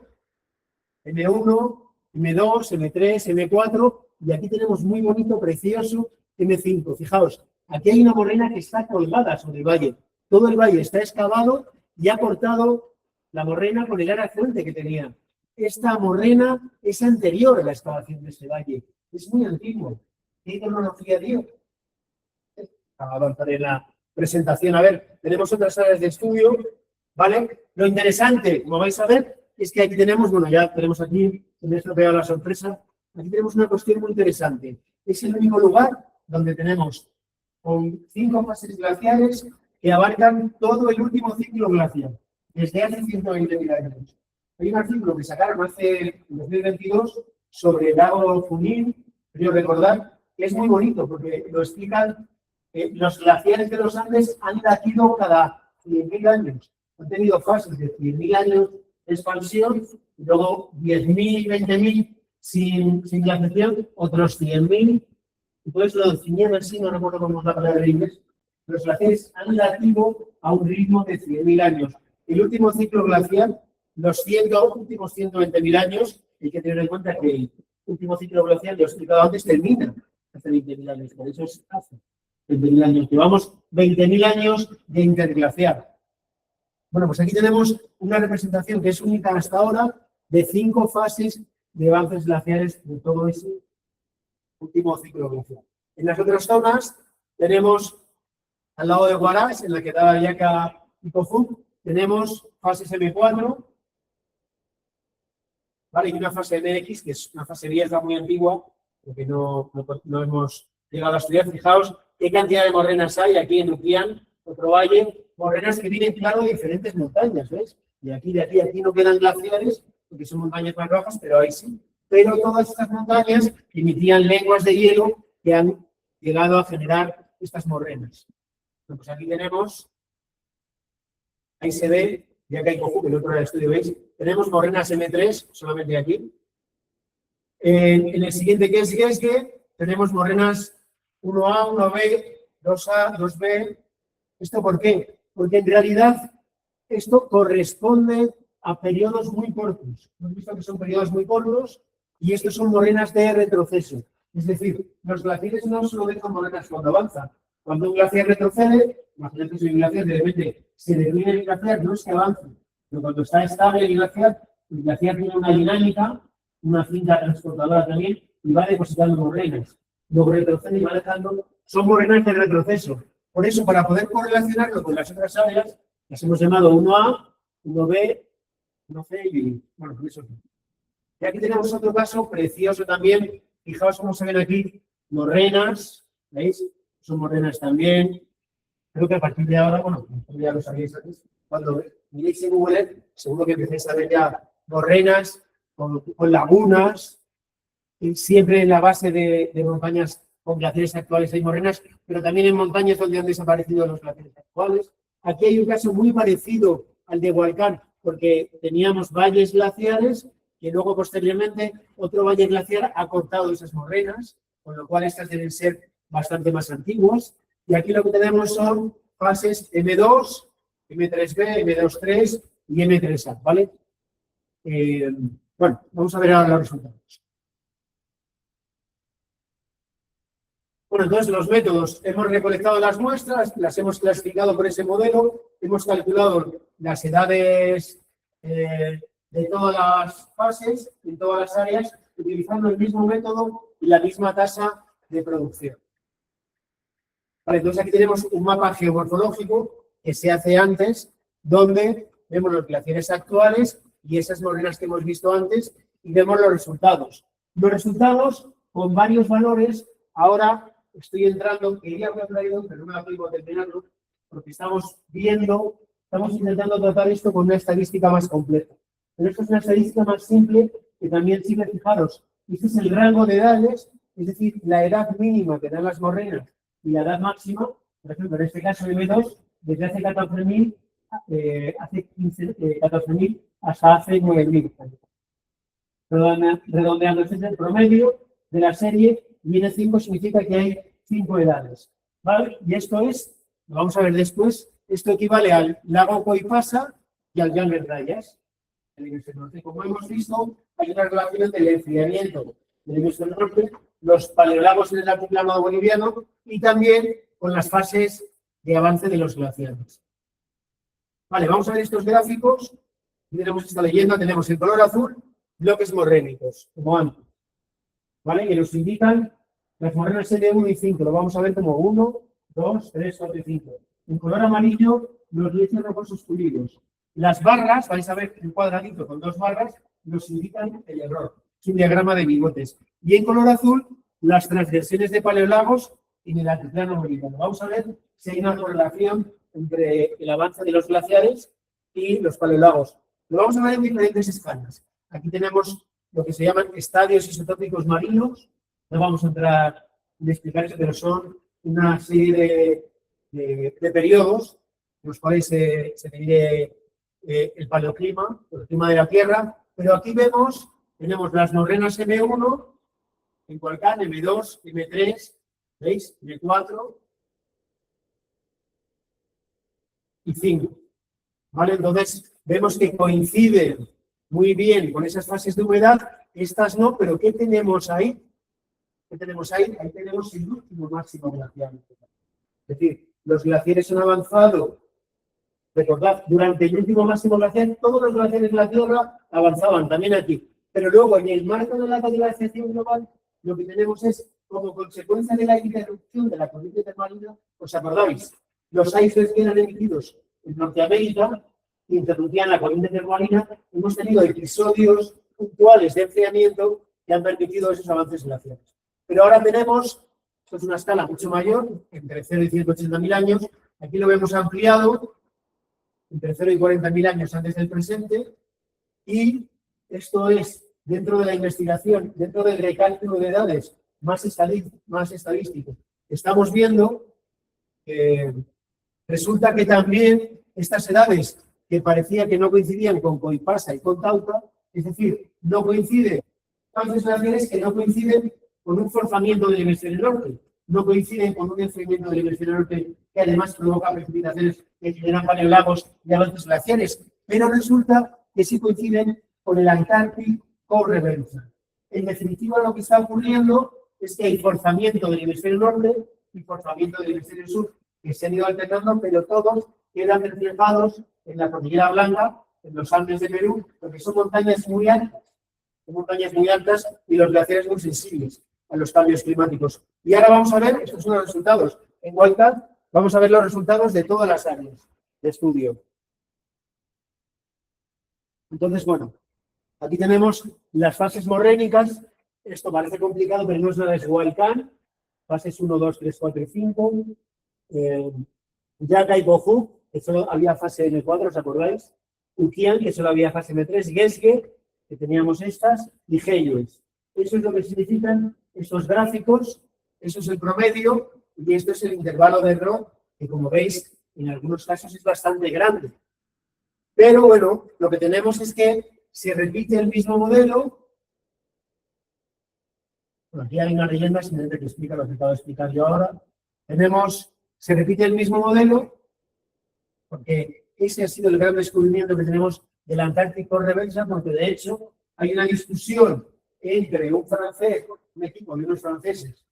[SPEAKER 1] M1, M2, M3, M4, y aquí tenemos muy bonito, precioso, M5. Fijaos, aquí hay una morrena que está colgada sobre el valle. Todo el valle está excavado y ha cortado la morrena con el área fuente que tenía. Esta morrena es anterior a la excavación de ese valle. Es muy antiguo. ¿Qué tecnología dio? Avanzaré en la presentación. A ver, tenemos otras áreas de estudio, ¿vale? Lo interesante, como vais a ver, es que aquí tenemos, bueno, ya tenemos aquí, se me ha estropeado la sorpresa, aquí tenemos una cuestión muy interesante. Es el único lugar donde tenemos con 5 fases glaciares que abarcan todo el último ciclo glacial, desde hace 120.000 años. Hay un artículo que sacaron en 2022 sobre el lago Junín, quiero recordar, que es muy bonito porque lo explican. Los glaciares de los Andes han latido cada 100.000 años. Han tenido fases de 100.000 años de expansión, y luego 10.000, 20.000 sin glaciación, otros 100.000. Entonces lo definían así, no recuerdo cómo es la palabra en inglés. Los glaciares han latido a un ritmo de 100.000 años. el último ciclo glacial, los últimos 120.000 años, hay que tener en cuenta que el último ciclo glacial, lo he explicado antes, termina hace 20.000 años, por eso es hace 20.000 años. Llevamos 20.000 años de interglaciar. Bueno, pues aquí tenemos una representación que es única hasta ahora de 5 fases de avances glaciares de todo ese último ciclo glacial. En las otras zonas tenemos, al lado de Huaraz, en la que da Yaca y Cofú, tenemos fases M4, ¿vale? Y una fase MX, que es una fase vieja muy antigua, porque no hemos llegado a estudiar. Fijaos qué cantidad de morrenas hay aquí en Upián, otro valle, morrenas que vienen, claro, de diferentes montañas, ¿ves? De aquí no quedan glaciares, porque son montañas más bajas, pero ahí sí. Pero todas estas montañas emitían lenguas de hielo que han llegado a generar estas morrenas. Pues aquí tenemos, ahí se ve, ya que hay Cojú, que el otro era el estudio, ¿veis? Tenemos morrenas M3, solamente aquí. En el siguiente que es que tenemos morrenas 1A, 1B, 2A, 2B. ¿Esto por qué? Porque en realidad esto corresponde a periodos muy cortos. Hemos visto que son periodos muy cortos y estos son morrenas de retroceso. Es decir, los glaciares no solo dejan morrenas cuando avanzan. Cuando un glaciar retrocede, imagínate si un glaciar de repente se deprime el glaciar, no es que avance, pero cuando está estable el glaciar tiene una dinámica, una cinta transportadora también, y va depositando morrenas. Luego retrocede y va dejando, son morrenas de retroceso. Por eso, para poder correlacionarlo con las otras áreas, las hemos llamado 1A, 1B, 1C y, bueno, con eso. Y aquí tenemos otro caso precioso también. Fijaos cómo se ven aquí morrenas, ¿veis? Son morrenas también. Creo que a partir de ahora, bueno, ya lo sabéis antes, cuando miréis en Google, seguro que empecéis a ver ya morrenas con lagunas, y siempre en la base de montañas con glaciares actuales hay morrenas, pero también en montañas donde han desaparecido los glaciares actuales. Aquí hay un caso muy parecido al de Hualcán, porque teníamos valles glaciares y luego posteriormente otro valle glaciar ha cortado esas morrenas, con lo cual estas deben ser bastante más antiguas. Y aquí lo que tenemos son fases M2, M3B, M23 y M3A, ¿vale? Bueno, vamos a ver ahora los resultados. Bueno, entonces los métodos. Hemos recolectado las muestras, las hemos clasificado por ese modelo, hemos calculado las edades de todas las fases, en todas las áreas, utilizando el mismo método y la misma tasa de producción. Vale, entonces aquí tenemos un mapa geomorfológico que se hace antes, donde vemos los glaciares actuales y esas morrenas que hemos visto antes, y vemos los resultados. Los resultados con varios valores, ahora estoy entrando, quería haber traído, pero no me aplico a terminarlo, porque estamos intentando tratar esto con una estadística más completa. Pero esto es una estadística más simple que también sigue, fijaros, este es el rango de edades, es decir, la edad mínima que dan las morrenas y la edad máxima, por ejemplo, en este caso de M2, desde hace 14.000 14.000 hasta hace 9.000. Redondeando, este es el promedio de la serie, viene 5, significa que hay 5 edades. ¿Vale? Y esto es, lo vamos a ver después, esto equivale al lago Coipasa y al Llanes Rayas. El hemisferio norte, como hemos visto, hay una relación del enfriamiento del hemisferio norte, los paleolagos en el altiplano boliviano y también con las fases de avance de los glaciares. Vale, vamos a ver estos gráficos. Tenemos esta leyenda, tenemos en color azul bloques morrénicos, como antes. ¿Vale? Que nos indican las morrenas de 1 y 5. Lo vamos a ver como 1, 2, 3, 4 y 5. En color amarillo, los lienzos rocosos pulidos. Las barras, vais a ver un cuadradito con 2 barras, nos indican el error. Es un diagrama de bigotes. Y en color azul, las transgresiones de paleolagos en el altiplano boliviano. Vamos a ver si hay una correlación entre el avance de los glaciares y los paleolagos. Lo vamos a ver en diferentes escalas. Aquí tenemos lo que se llaman estadios isotópicos marinos. No vamos a entrar en explicar eso, pero son una serie de periodos en los cuales se mide el paleoclima, el clima de la Tierra. Pero aquí tenemos las morrenas M1, en Hualcán, M2, M3, ¿veis? M4 y 5. ¿vale? Entonces, vemos que coinciden muy bien con esas fases de humedad, estas no, pero ¿qué tenemos ahí? ¿Qué tenemos ahí? Ahí tenemos el último máximo glacial. Es decir, los glaciares han avanzado. Recordad, durante el último máximo glacial, todos los glaciares de la Tierra avanzaban, también aquí. Pero luego, en el marco de la glaciación global, lo que tenemos es, como consecuencia de la interrupción de la corriente termalina, ¿os acordáis? Los icebergs que eran emitidos en Norteamérica interrumpían la corriente termalina. Hemos tenido episodios puntuales de enfriamiento que han permitido esos avances glaciares. Pero ahora tenemos, esto es una escala mucho mayor, entre 0 y 180.000 años. Aquí lo vemos ampliado, entre 0 y 40.000 años antes del presente, y esto es, dentro de la investigación, dentro del recálculo de edades más estadístico, estamos viendo que resulta que también estas edades que parecía que no coincidían con Coipasa y con Tauta, es decir, no coinciden, entonces glaciares que no coinciden con un forzamiento del hemisferio norte, no coinciden con un enfriamiento del hemisferio norte que además provoca precipitaciones que generan paleolagos y avances glaciares, pero resulta que sí coinciden con el Antártico Core-Reversa. En definitiva, lo que está ocurriendo es que hay forzamiento del hemisferio norte y forzamiento del hemisferio sur, que se han ido alternando, pero todos quedan reflejados en la Cordillera Blanca, en los Andes de Perú, porque son montañas muy altas y los glaciares muy sensibles a los cambios climáticos. Y ahora vamos a ver, estos son los resultados. En Wildcat vamos a ver los resultados de todas las áreas de estudio. Entonces, bueno, aquí tenemos las fases morrénicas. Esto parece complicado, pero no es nada de Wildcat. Fases 1, 2, 3, 4 y 5. Yaka y Bohuk, que solo había fase M4, ¿os acordáis? Ukian, que solo había fase M3. Gesge, que teníamos estas. Y Heyes. Eso es lo que significan estos gráficos. Eso es el promedio. Y esto es el intervalo de error, que como veis, en algunos casos es bastante grande. Pero bueno, lo que tenemos es que se repite el mismo modelo. Bueno, aquí hay una leyenda simplemente que explica lo que acabo de explicar yo ahora. Se repite el mismo modelo, porque ese ha sido el gran descubrimiento que tenemos del Antártico Reversa, porque de hecho hay una discusión entre un francés, un equipo de unos franceses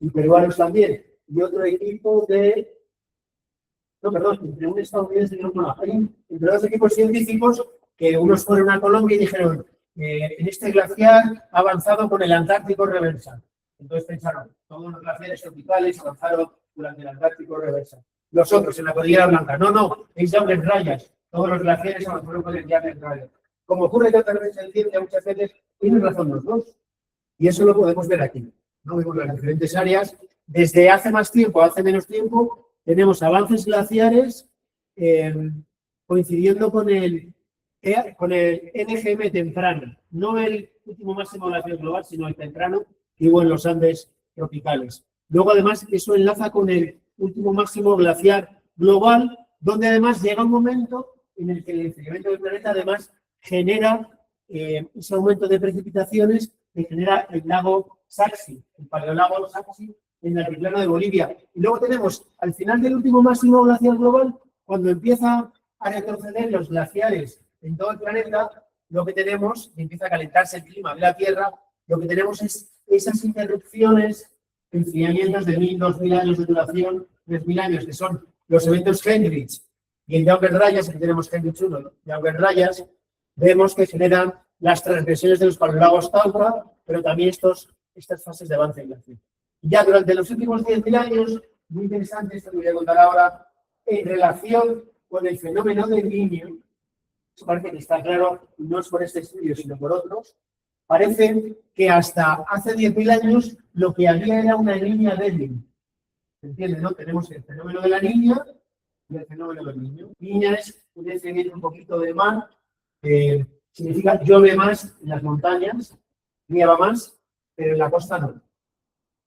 [SPEAKER 1] y peruanos también, y otro equipo de... No, perdón, entre un estadounidense y otro, entre dos equipos científicos que unos fueron a Colombia y dijeron en este glaciar ha avanzado con el Antártico Reversa. Entonces pensaron, todos los glaciares tropicales avanzaron durante el Antártico Reversa. Los otros en la Cordillera Blanca, no, es Younger Dryas. Todos los glaciares avanzaron con el Younger Dryas. Como ocurre que otra vez en ciencia muchas veces, tienen razón los dos. Y eso lo podemos ver aquí. ¿No? Vemos las diferentes áreas. Desde hace más tiempo a hace menos tiempo, tenemos avances glaciares coincidiendo con el NGM temprano. No el último máximo glacial global, sino el temprano que hubo en los Andes tropicales. Luego, además, eso enlaza con el último máximo glaciar global, donde además llega un momento en el que el enfriamiento del planeta además genera ese aumento de precipitaciones que genera el lago Saxi, el paleolago Saxi en el altiplano de Bolivia. Y luego tenemos, al final del último máximo glaciar global, cuando empieza a retroceder los glaciares en todo el planeta, lo que tenemos, y empieza a calentarse el clima de la Tierra, lo que tenemos es esas interrupciones, enfriamientos de 1.000, 2.000 años de duración, 3.000 años, que son los eventos Heinrich. Y en Younger Dryas, aquí tenemos Heinrich 1, Younger Dryas, vemos que generan las transgresiones de los paleolagos Tauta, pero también estas fases de avance glaciar. Y ya durante los últimos 10.000 años, muy interesante, esto que voy a contar ahora, en relación con el fenómeno del Niño, eso parece que está claro, no es por este estudio, sino por otros, parece que hasta hace 10.000 años lo que había era una niña débil. ¿Se entiende, no? Tenemos el fenómeno de la niña y el fenómeno del niño. Niña es un descendiente un poquito de mar, significa llueve más en las montañas, nieva más, pero en la costa no.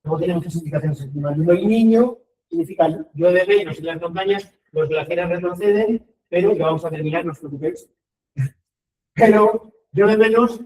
[SPEAKER 1] No tiene muchas indicaciones en clima. Y niño significa llueve menos en las montañas, los glaciares retroceden, pero ya vamos a terminar, no os preocupéis. Pero llueve menos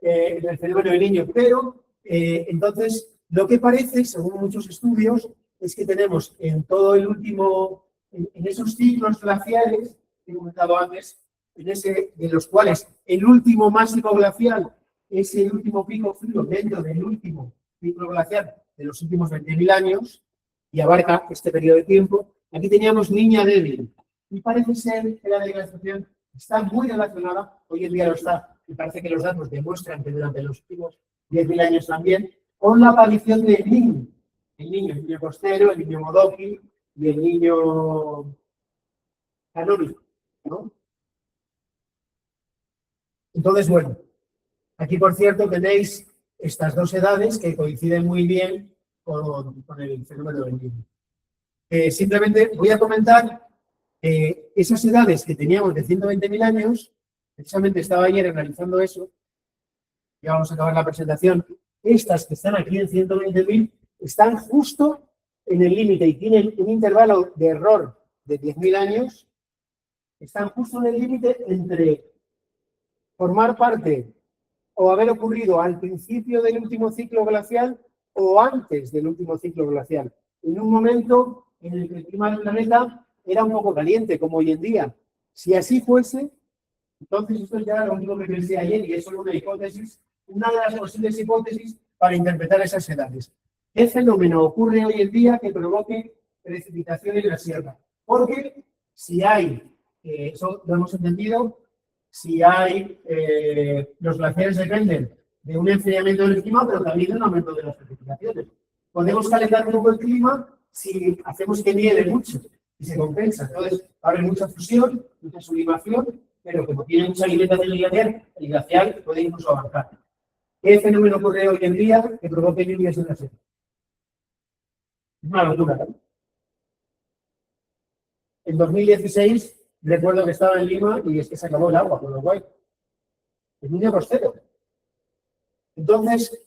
[SPEAKER 1] en el fenómeno del Niño. Pero entonces, lo que parece, según muchos estudios, es que tenemos en todo el último, en esos ciclos glaciares, que he comentado antes, de los cuales el último máximo glacial es el último pico frío dentro del último pico glacial de los últimos 20.000 años y abarca este periodo de tiempo. Aquí teníamos Niña Débil y parece ser que la degradación está muy relacionada, hoy en día lo está, y parece que los datos demuestran que durante los últimos 10.000 años también, con la aparición del niño. El niño costero, el niño modoki y el niño canónico, ¿no? Entonces, bueno, aquí por cierto tenéis estas dos edades que coinciden muy bien con el fenómeno del niño. Simplemente voy a comentar esas edades que teníamos de 120.000 años, precisamente estaba ayer analizando eso, ya vamos a acabar la presentación, estas que están aquí en 120.000 están justo en el límite y tienen un intervalo de error de 10.000 años, están justo en el límite entre formar parte o haber ocurrido al principio del último ciclo glacial o antes del último ciclo glacial, en un momento en el que el clima del planeta era un poco caliente, como hoy en día. Si así fuese, entonces esto ya lo único que pensé ayer y es solo una hipótesis, una de las posibles hipótesis para interpretar esas edades. ¿Qué fenómeno ocurre hoy en día que provoque precipitaciones en la sierra? Porque si hay, eso lo hemos entendido, si hay, los glaciares dependen de un enfriamiento del clima, pero también de un aumento de las precipitaciones. Podemos calentar un poco el clima si hacemos que nieve mucho y se compensa. Entonces, habrá mucha fusión, mucha sublimación, pero como tiene mucha alimentación el glacial puede incluso avanzar. ¿Qué fenómeno ocurre hoy en día que provoque lluvias en la sierra? Es una locura, ¿no? En 2016, recuerdo que estaba en Lima y es que se acabó el agua por Uruguay. El niño costero. Entonces,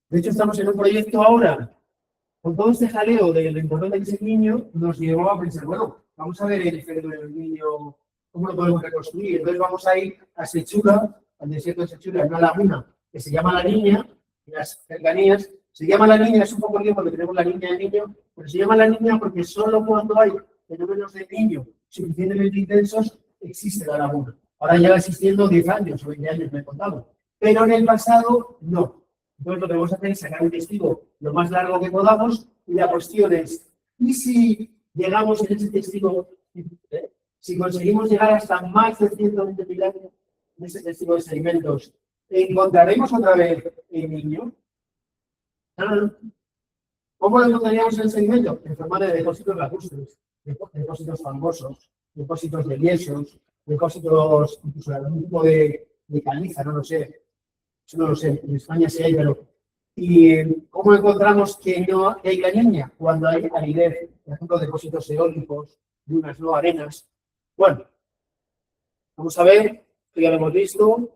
[SPEAKER 1] de hecho, estamos en un proyecto ahora, con todo este jaleo de lo importante que es el niño, nos llevó a pensar, bueno, vamos a ver el fenómeno del niño, cómo lo podemos reconstruir. Entonces vamos a ir a Sechura, al desierto de Sechura, en una laguna que se llama La Niña, en las cercanías. Se llama La Niña, es un poco lío porque tenemos la niña y el niño, pero se llama La Niña porque solo cuando hay fenómenos de niño suficientemente intensos existe la laguna. Ahora lleva existiendo 10 años o 20 años, me he contado. Pero en el pasado, no. Entonces lo que vamos a hacer es sacar un testigo lo más largo que podamos y la cuestión es, ¿y si llegamos en ese testigo, si conseguimos llegar hasta más de 120.000 años en ese testigo de sedimentos, encontraremos otra vez el niño? ¿Cómo lo encontraríamos en el sedimento? En forma de depósitos lacustres, depósitos fangosos, depósitos de yesos, depósitos incluso de algún tipo de caliza, no lo sé. Eso no lo sé, en España sí hay, pero... ¿Y cómo encontramos que no hay la niña? Cuando hay aridez, por ejemplo, depósitos eólicos, dunas, no arenas. Bueno, vamos a ver, esto ya lo hemos visto.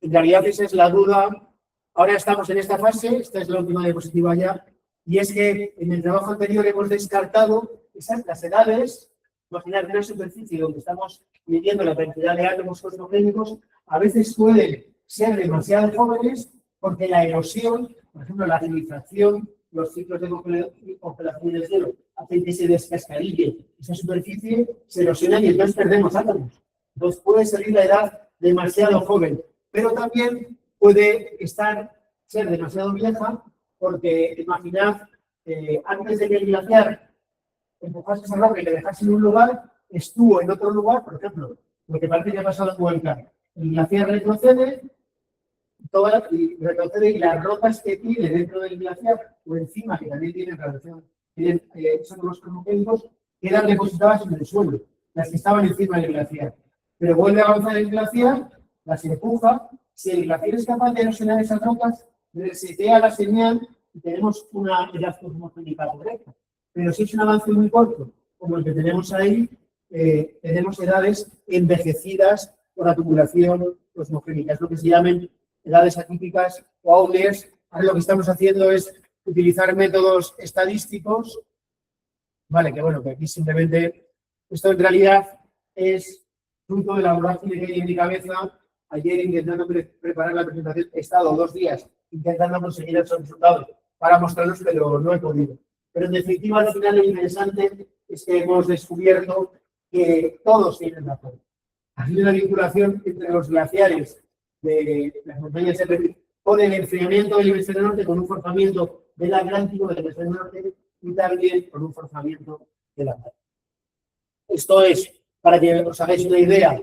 [SPEAKER 1] En realidad esa es la duda. Ahora estamos en esta fase, esta es la última diapositiva ya, y es que en el trabajo anterior hemos descartado las edades. Imaginar una superficie donde estamos midiendo la cantidad de átomos cosmogénicos, a veces pueden ser demasiado jóvenes porque la erosión, por ejemplo, la acidificación, los ciclos de congelación del cielo, hacen que se descascarille esa superficie, se erosiona y entonces perdemos átomos. Entonces puede salir la edad demasiado joven, pero también puede ser demasiado vieja porque imaginad, antes de que el glaciar empujase esa roca y le dejase en un lugar, estuvo en otro lugar, por ejemplo, lo que parece que ha pasado en Huelca. El glaciar retrocede, y las rocas que tiene dentro del glaciar, o encima, que también tienen relación, son los cronogénicos, quedan depositadas en el suelo, las que estaban encima del glaciar. Pero vuelve a avanzar el glaciar, las empuja, si el glaciar es capaz de erosionar esas rocas, resetea la señal y tenemos una edad cosmogénica correcta. Pero si es un avance muy corto, como el que tenemos ahí, tenemos edades envejecidas por acumulación cosmogénica. Es lo que se llaman edades atípicas o outliers. Ahora lo que estamos haciendo es utilizar métodos estadísticos. Vale, que bueno, que aquí simplemente, esto en realidad es fruto de la vorágine que hay en mi cabeza. Ayer intentando preparar la presentación, he estado 2 días intentando conseguir esos resultados para mostrarlos, pero no he podido. Pero en definitiva, al final lo interesante es que hemos descubierto que todos tienen razón. Ha sido una vinculación entre los glaciares de las montañas con el enfriamiento del hemisferio norte, con un forzamiento del Atlántico del hemisferio norte y también con un forzamiento del Atlántico. Esto es, para que os hagáis una idea,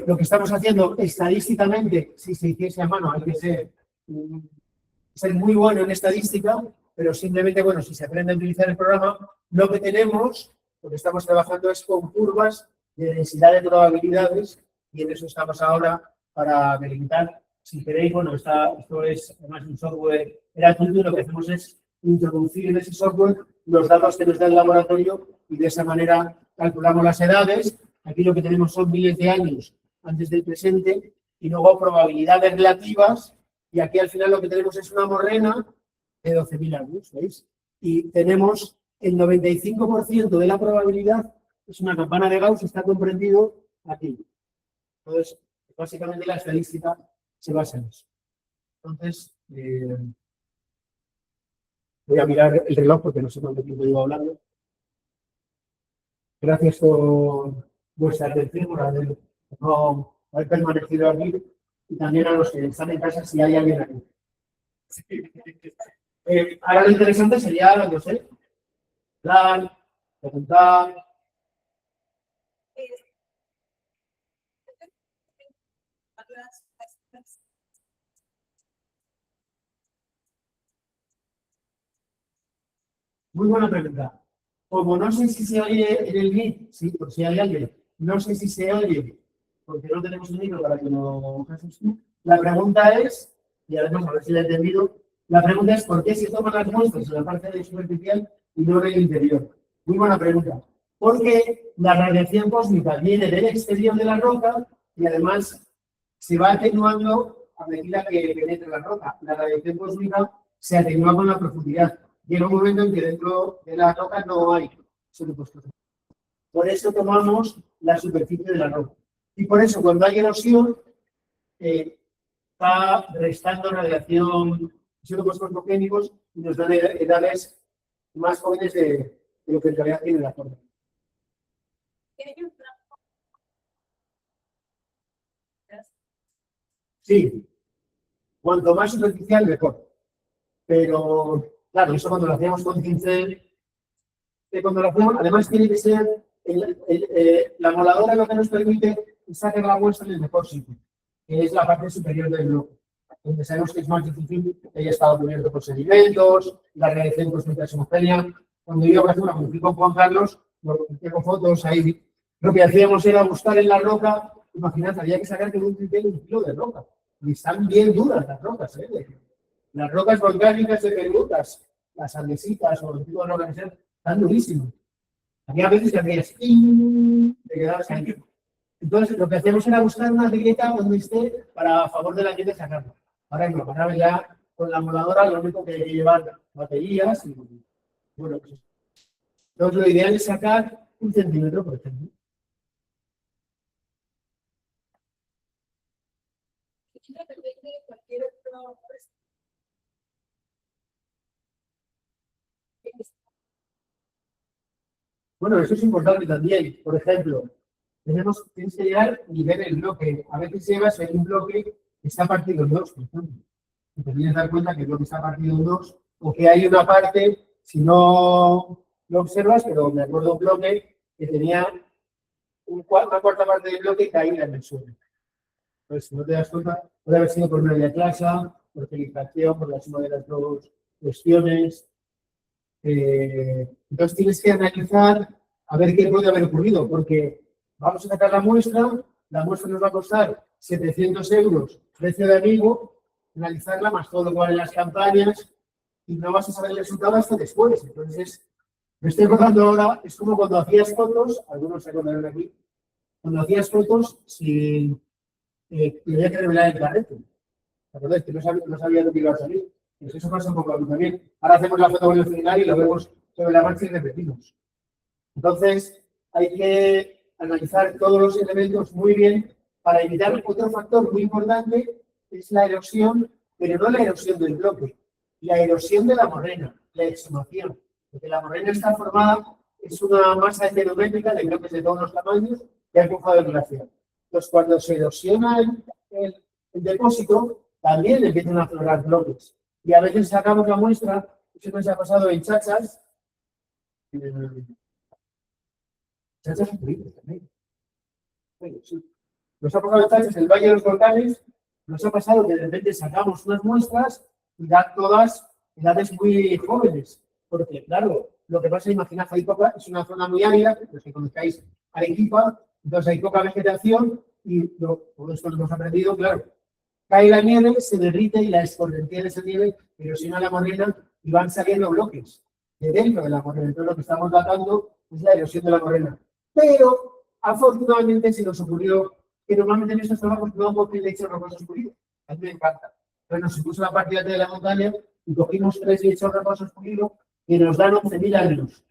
[SPEAKER 1] lo que estamos haciendo estadísticamente, si se hiciese a mano, hay que ser muy bueno en estadística, pero simplemente, bueno, si se aprende a utilizar el programa, lo que tenemos, lo que estamos trabajando es con curvas de densidad de probabilidades y en eso estamos ahora para delimitar. Si queréis, bueno, esto es además un software gratuito y lo que hacemos es introducir en ese software los datos que nos da el laboratorio y de esa manera calculamos las edades. Aquí lo que tenemos son miles de años antes del presente y luego probabilidades relativas y aquí al final lo que tenemos es una morrena de 12.000 años, ¿veis? Y tenemos el 95% de la probabilidad, es una campana de Gauss, está comprendido aquí. Entonces, básicamente la estadística se basa en eso. Entonces, voy a mirar el reloj porque no sé cuánto tiempo llevo hablando. Gracias por vuestra atención, por haber permanecido aquí y también a los que están en casa si hay alguien aquí. Ahora lo interesante sería, no sé, hablar, preguntar. Muy buena pregunta. Como no sé si se oye en el Meet, sí, por si hay alguien, no sé si se oye, porque no tenemos un micro para que lo hagas tú. La pregunta es, y además a ver si la he entendido, la pregunta es ¿por qué se toman las muestras en la parte de superficial y no en el interior? Muy buena pregunta. Porque la radiación cósmica viene del exterior de la roca y además se va atenuando a medida que penetra la roca. La radiación cósmica se atenúa con la profundidad. Llega un momento en que dentro de la roca no hay superposición. Por eso tomamos la superficie de la roca. Y por eso cuando hay erosión, va restando radiación, isótopos cosmogénicos y nos dan edades más jóvenes de lo que en realidad tiene la forma. Sí, cuanto más superficial, mejor. Pero, claro, eso cuando lo hacíamos con pincel, cuando lo hacemos, además tiene que ser, la moladora lo que nos permite es sacar la muestra en el mejor sitio, que es la parte superior del bloque, donde sabemos que es más difícil que haya estado cubierto por sedimentos, la radiación cósmica es homogénea. Cuando yo, por ejemplo, me fui con Juan Carlos, tengo fotos ahí, lo que hacíamos era buscar en la roca, imaginad, había que sacar con un pincel un kilo de roca, y están bien duras las rocas, Las rocas volcánicas de Perú, las andesitas o el tipo de roca que sean, están durísimas. Había veces que hacías te quedabas ahí. Entonces, lo que hacemos era buscar una etiqueta donde esté para a favor de la gente sacarlo. Ahora no, ahora ya con la moladora lo único que hay que llevar baterías y bueno, pues, entonces lo ideal es sacar 1 centímetro, por ejemplo. Bueno, eso es importante también. Por ejemplo, tienes que llegar y ver el bloque. A veces llegas en un bloque que está partido en dos, por ejemplo. Y te tienes que dar cuenta que el bloque está partido en dos, o que hay una parte, si no lo observas, pero me acuerdo un bloque que tenía una cuarta parte del bloque caída en el suelo. Entonces, si no te das cuenta, puede haber sido por media clase, por filtración, por la suma de las dos cuestiones. Entonces tienes que analizar a ver qué puede haber ocurrido, porque vamos a sacar la muestra nos va a costar 700 euros, precio de amigo, analizarla más todo lo que vale las campañas y no vas a saber el resultado hasta después. Entonces, me estoy acordando ahora, es como cuando hacías fotos, algunos se acordarán aquí, cuando hacías fotos sin tenía que revelar el carrete. ¿Te acuerdas? Que no sabía lo que iba a salir. Pues eso pasa un poco a mí también. Ahora hacemos la foto final y lo vemos sobre la marcha y repetimos. Entonces, hay que analizar todos los elementos muy bien para evitar otro factor muy importante, es la erosión, pero no la erosión del bloque, la erosión de la morrena, la exhumación. Porque la morrena está formada es una masa heterométrica de bloques de todos los tamaños que ha empujado el glaciar. Entonces, cuando se erosiona el depósito, también empiezan a aflorar bloques. Y a veces sacamos la muestra, eso nos ha pasado en Chachas. Chachas es increíble también. Bueno, sí. Nos ha pasado en Chachas, el Valle de los Volcanes, nos ha pasado que de repente sacamos unas muestras y dan todas edades muy jóvenes. Porque, claro, lo que pasa, imaginad, Arequipa es una zona muy árida, los que conozcáis Arequipa, entonces hay poca vegetación y por esto lo hemos aprendido, claro. Cae la nieve, se derrite y la escorrentía de esa nieve erosiona la morena y van saliendo bloques de dentro de la morena. Entonces lo que estamos datando es la erosión de la morena. Pero, afortunadamente, se nos ocurrió que normalmente en estos trabajos no hemos hecho rocosos pulidos. A mí me encanta. Entonces nos puso la parte de la montaña y cogimos 3 lechos rocosos pulidos que nos dan 11.000 años.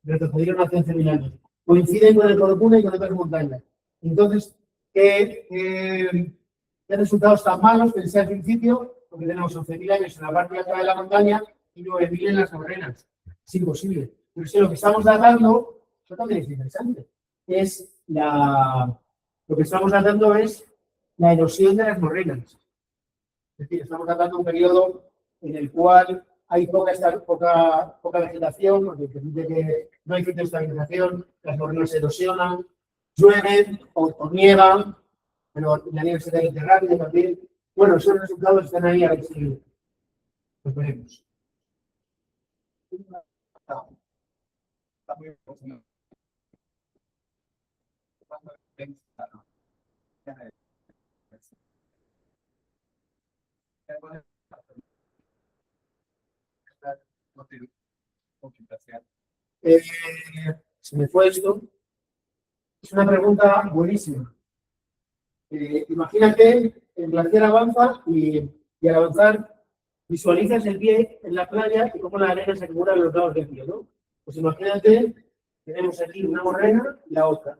[SPEAKER 1] Retrocedieron hace 11.000 años. Coinciden con el Corocuna y con otras montañas. Entonces, ¿qué resultados tan malos? Pensé al principio, porque tenemos 11.000 años en la parte de atrás de la montaña y 9.000 en las morrenas. Es imposible. Pero si lo que estamos datando, eso también es interesante, lo que estamos datando es la erosión de las morrenas. Es decir, estamos datando un periodo en el cual hay poca vegetación, porque permite que no hay fitoestabilización, las morrenas se erosionan, llueven o nievan, pero la nieve se cae rápido también. Bueno, esos resultados están ahí, a ver si los veremos. Se me fue esto. Es una pregunta buenísima. Imagínate, el glaciar avanza y al avanzar visualizas el pie en la playa y cómo la arena se acumula en los lados del pie, ¿no? Pues imagínate, tenemos aquí una morrena y la otra.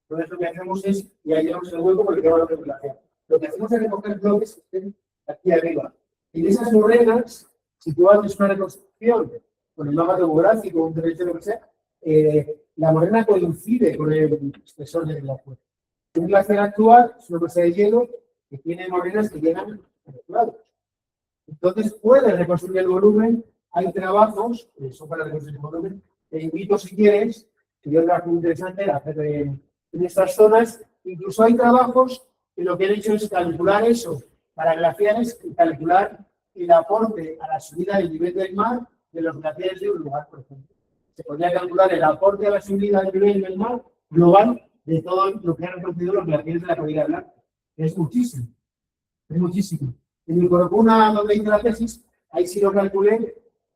[SPEAKER 1] Entonces lo que hacemos es, y ahí llevamos el hueco porque lleva la glaciar. Lo que hacemos es recoger bloques que estén aquí arriba. Y en esas morrenas, si tú haces una reconstrucción con el mapa topográfico, un derecho, lo que sea, la morrena coincide con el espesor del glaciar. Un glaciar actual es una masa de hielo que tiene morenas que llegan a los lados. Entonces puedes reconstruir el volumen. Hay trabajos, son para reconstruir el volumen. Te invito, si quieres, que yo trabajo muy interesante hacer en estas zonas. Incluso hay trabajos que lo que han hecho es calcular eso para glaciares y calcular el aporte a la subida del nivel del mar de los glaciares de un lugar, por ejemplo. Se podría calcular el aporte a la subida del nivel del mar global de todo lo que han reconocido los glaciares de la Cordillera Blanca. Es muchísimo. Es muchísimo. En mi Corocuna, donde hice la tesis, ahí sí lo calculé.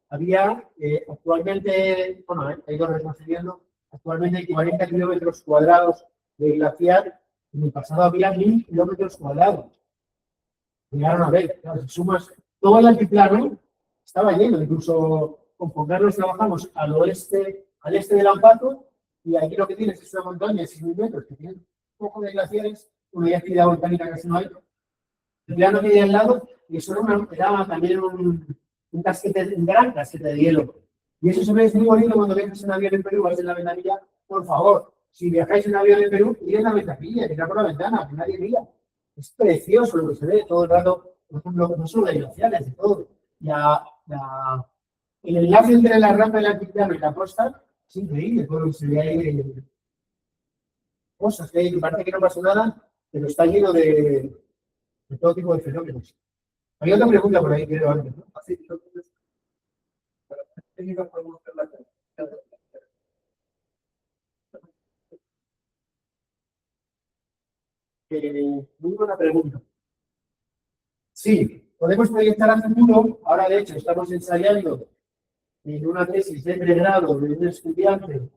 [SPEAKER 1] Había actualmente, bueno, he ido reconstruyendo, actualmente hay 40 kilómetros cuadrados de glaciar. En el pasado había 1.000 kilómetros cuadrados. Llegaron a ver, claro, si sumas todo el altiplano, estaba lleno. Incluso con Poncarlos trabajamos al este del Ampato, y aquí lo que tienes es una montaña de 6.000 metros que tiene un poco de glaciares, una actividad volcánica casi no hay. El plano que hay al lado, y eso era también un casquete, un gran casquete de hielo. Y eso se ve muy bonito cuando viajas en avión en Perú, vas en la ventanilla. Por favor, si viajáis en avión en Perú, ir en la ventanilla, mirar por la ventana, que nadie mira. Es precioso lo que se ve todo el rato, por ejemplo, no solo de glaciares, de todo. El enlace entre la rampa del altiplano y la costa es increíble, todo lo que se ve ahí, cosas que hay, que parece que no pasa nada, pero está lleno de todo tipo de fenómenos. Hay otra pregunta por ahí, creo, antes, ¿no? Así, entonces, para la técnica podemos hacer la muy buena pregunta. Sí, podemos proyectar a futuro. Ahora, de hecho, estamos ensayando en una tesis de pregrado de un estudiante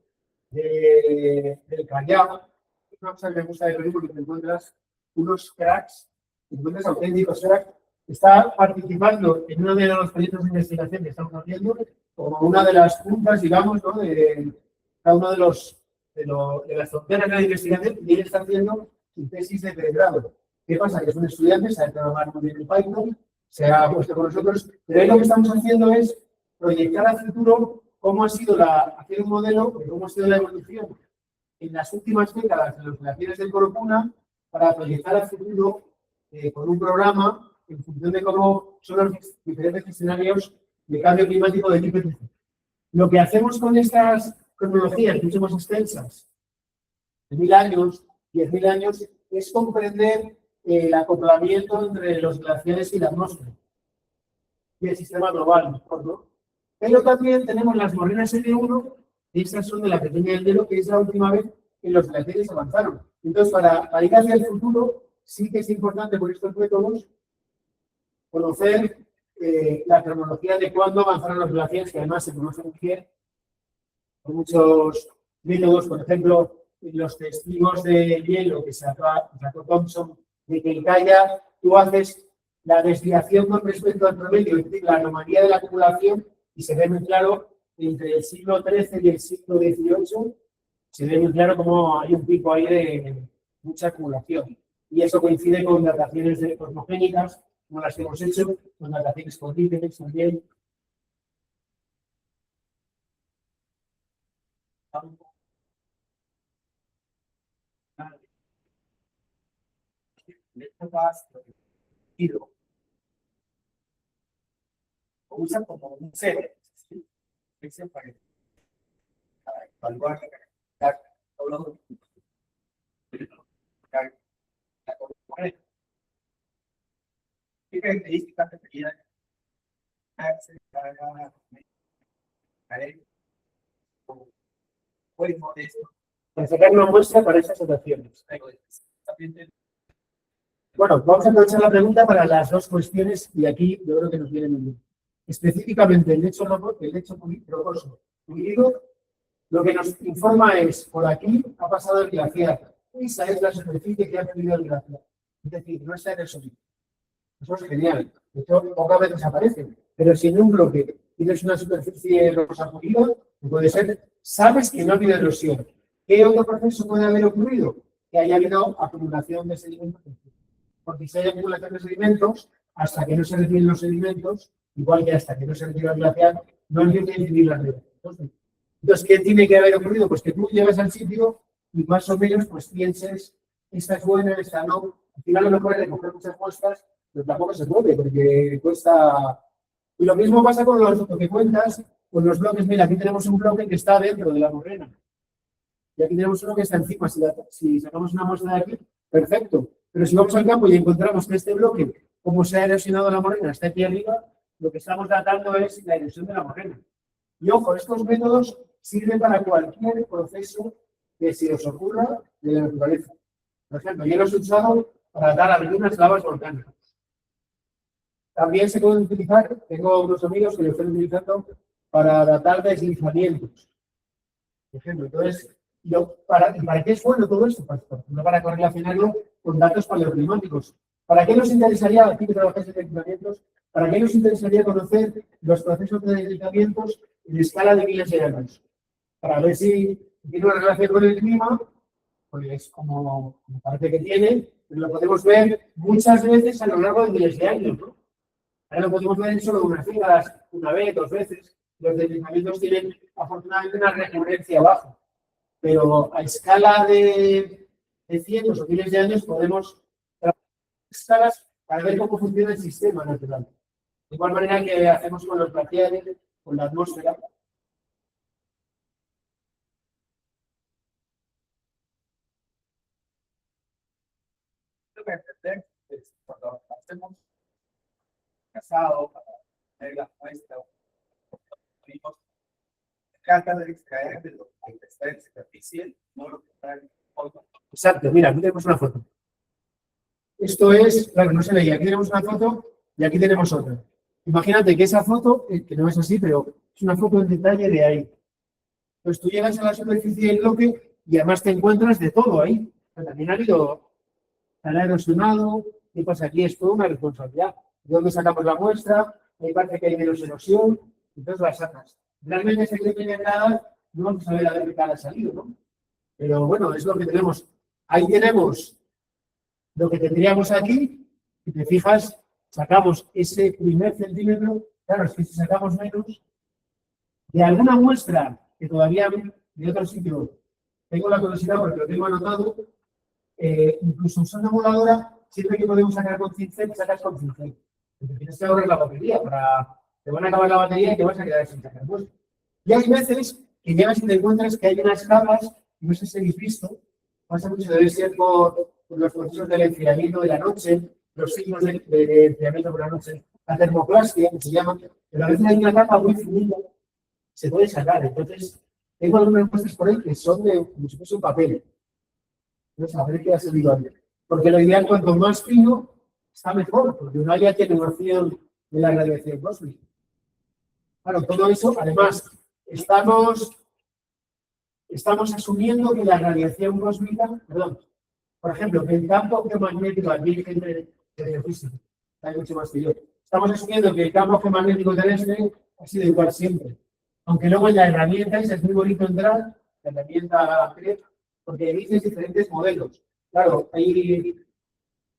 [SPEAKER 1] del Callao. Una cosa que me gusta de Perú porque te encuentras unos cracks, te encuentras auténticos cracks. Está participando en uno de los proyectos de investigación que estamos haciendo, como una de las puntas, digamos, ¿no? De cada uno de las fronteras de la investigación, y él está haciendo su tesis de pregrado. ¿Qué pasa? Que es un estudiante, sabe trabajar muy bien en Python, se ha puesto con nosotros, pero ahí lo que estamos haciendo es proyectar al futuro cómo ha sido hacer un modelo de cómo ha sido la evolución en las últimas décadas de los glaciares del Corocuna para proyectar al futuro con un programa en función de cómo son los diferentes escenarios de cambio climático de tipo. Lo que hacemos con estas cronologías mucho más extensas, de 1000 años, 10.000 años, es comprender el acoplamiento entre los glaciares y la atmósfera y el sistema global, mejor, ¿no? Pero también tenemos las morenas L1, y estas son de la pequeña Endero, que es la última vez que los glaciares avanzaron. Entonces, para ir hacia el futuro, sí que es importante por estos métodos conocer la cronología de cuándo avanzaron los glaciares, que además se conocen bien con muchos métodos, por ejemplo, los testigos de hielo que sacó Thompson, de que en Calla tú haces la desviación con respecto al promedio, es decir, la anomalía de la acumulación, y se ve muy claro entre el siglo XIII y el siglo XVIII, se ve muy claro cómo hay un pico ahí de mucha acumulación. Y eso coincide con dataciones cosmogénicas, como las que hemos hecho, con dataciones con límites también. Usan como un cero, ¿sí? Para evaluar ¿qué características requeridas para sacar una muestra para esas situaciones? Bueno, vamos a aprovechar la pregunta para las dos cuestiones y aquí yo creo que nos viene muy bien. Específicamente el lecho rocoso fluido, lo que nos informa es, por aquí ha pasado el glaciar, esa es la superficie que ha perdido el glaciar. Es decir, no está en el sonido. Eso es genial. De hecho, pocas veces aparece. Pero si en un bloque tienes una superficie rocosa fluida, puede ser, sabes que no ha habido erosión. ¿Qué otro proceso puede haber ocurrido? Que haya habido acumulación de sedimentos. Porque si hay acumulación de sedimentos, hasta que no se retiren los sedimentos, igual que hasta que no se retira el glaciar, no empieza a incidir las redes. Entonces, ¿qué tiene que haber ocurrido? Pues que tú llegas al sitio y más o menos pues pienses, esta es buena, esta no. Al final lo mejor es recoger muchas muestras, pero tampoco se puede, porque cuesta. Y lo mismo pasa con lo que cuentas, con los bloques. Mira, aquí tenemos un bloque que está dentro de la morena. Y aquí tenemos uno que está encima. Si sacamos una muestra de aquí, perfecto. Pero si vamos al campo y encontramos que este bloque, como se ha erosionado la morena, está aquí arriba, lo que estamos tratando es la erosión de la morena. Y ojo, estos métodos sirven para cualquier proceso que se os ocurra de la naturaleza. Por ejemplo, yo los he usado para dar algunas lavas volcánicas. También se pueden utilizar, tengo unos amigos que lo están utilizando para datar deslizamientos. Por ejemplo, entonces, ¿para qué es bueno todo esto? No para correlacionarlo con datos paleoclimáticos. ¿Para qué nos interesaría, aquí que trabajáis en deslizamientos, para qué nos interesaría conocer los procesos de deslizamientos en escala de miles de años? Para ver si tiene una relación con el clima, pues como parece que tiene, pero lo podemos ver muchas veces a lo largo de miles de años, ¿no? Ahora lo podemos ver en solo unas décadas, una vez, 2 veces. Los deslizamientos tienen afortunadamente una recurrencia baja, pero a escala de cientos o miles de años podemos trabajar escalas para ver cómo funciona el sistema natural. De igual manera que hacemos con los glaciares, con la atmósfera. Lo que entender es cuando hacemos casado para ver la muestra, trata de extraer de lo que está en superficie, no lo que está en fondo. Exacto, mira, aquí tenemos una foto. Esto es, claro, no se veía, aquí tenemos una foto y aquí tenemos otra. Imagínate que esa foto, que no es así, pero es una foto en detalle de ahí. Pues tú llegas a la superficie del bloque y además te encuentras de todo ahí. Pero también ha habido, se ha erosionado, ¿qué pasa aquí? Es toda una responsabilidad. ¿De dónde sacamos la muestra? Ahí parece que hay menos erosión, entonces la sacas. Realmente se cree que nada, no vamos a ver a ver qué tal ha salido, ¿no? Pero bueno, es lo que tenemos. Ahí tenemos lo que tendríamos aquí, si te fijas, sacamos ese primer centímetro, claro, es que si sacamos menos, De alguna muestra que todavía de otro sitio tengo la curiosidad porque lo tengo anotado, incluso usando emuladora, siempre que podemos sacar con cincel, sacas con cincel. Porque tienes que ahorrar la batería, te van a acabar la batería y te vas a quedar sin sacar muestra. Y hay veces que llegas y te encuentras que hay unas capas, no sé si habéis visto, pasa mucho, debe ser por los procesos del enfriamiento de la noche, los signos de enfriamiento por la noche, la termoplastia, que se llama, pero a veces hay una capa muy finita, se puede sacar. Entonces, tengo algunas muestras por ahí que son de, como si fuese un papel. Entonces, a ver qué ha servido antes. Porque lo ideal, cuanto más fino, está mejor, porque no haya atenuación de la radiación cósmica. Claro, todo eso, además, estamos asumiendo que la radiación cósmica, perdón, por ejemplo, que el campo geomagnético, aquí hay gente de física, hay mucho más que yo. Estamos asumiendo que el campo geomagnético terrestre ha sido igual siempre. Aunque luego en la herramienta, es muy bonito entrar, la herramienta CREP, porque dices diferentes modelos. Claro,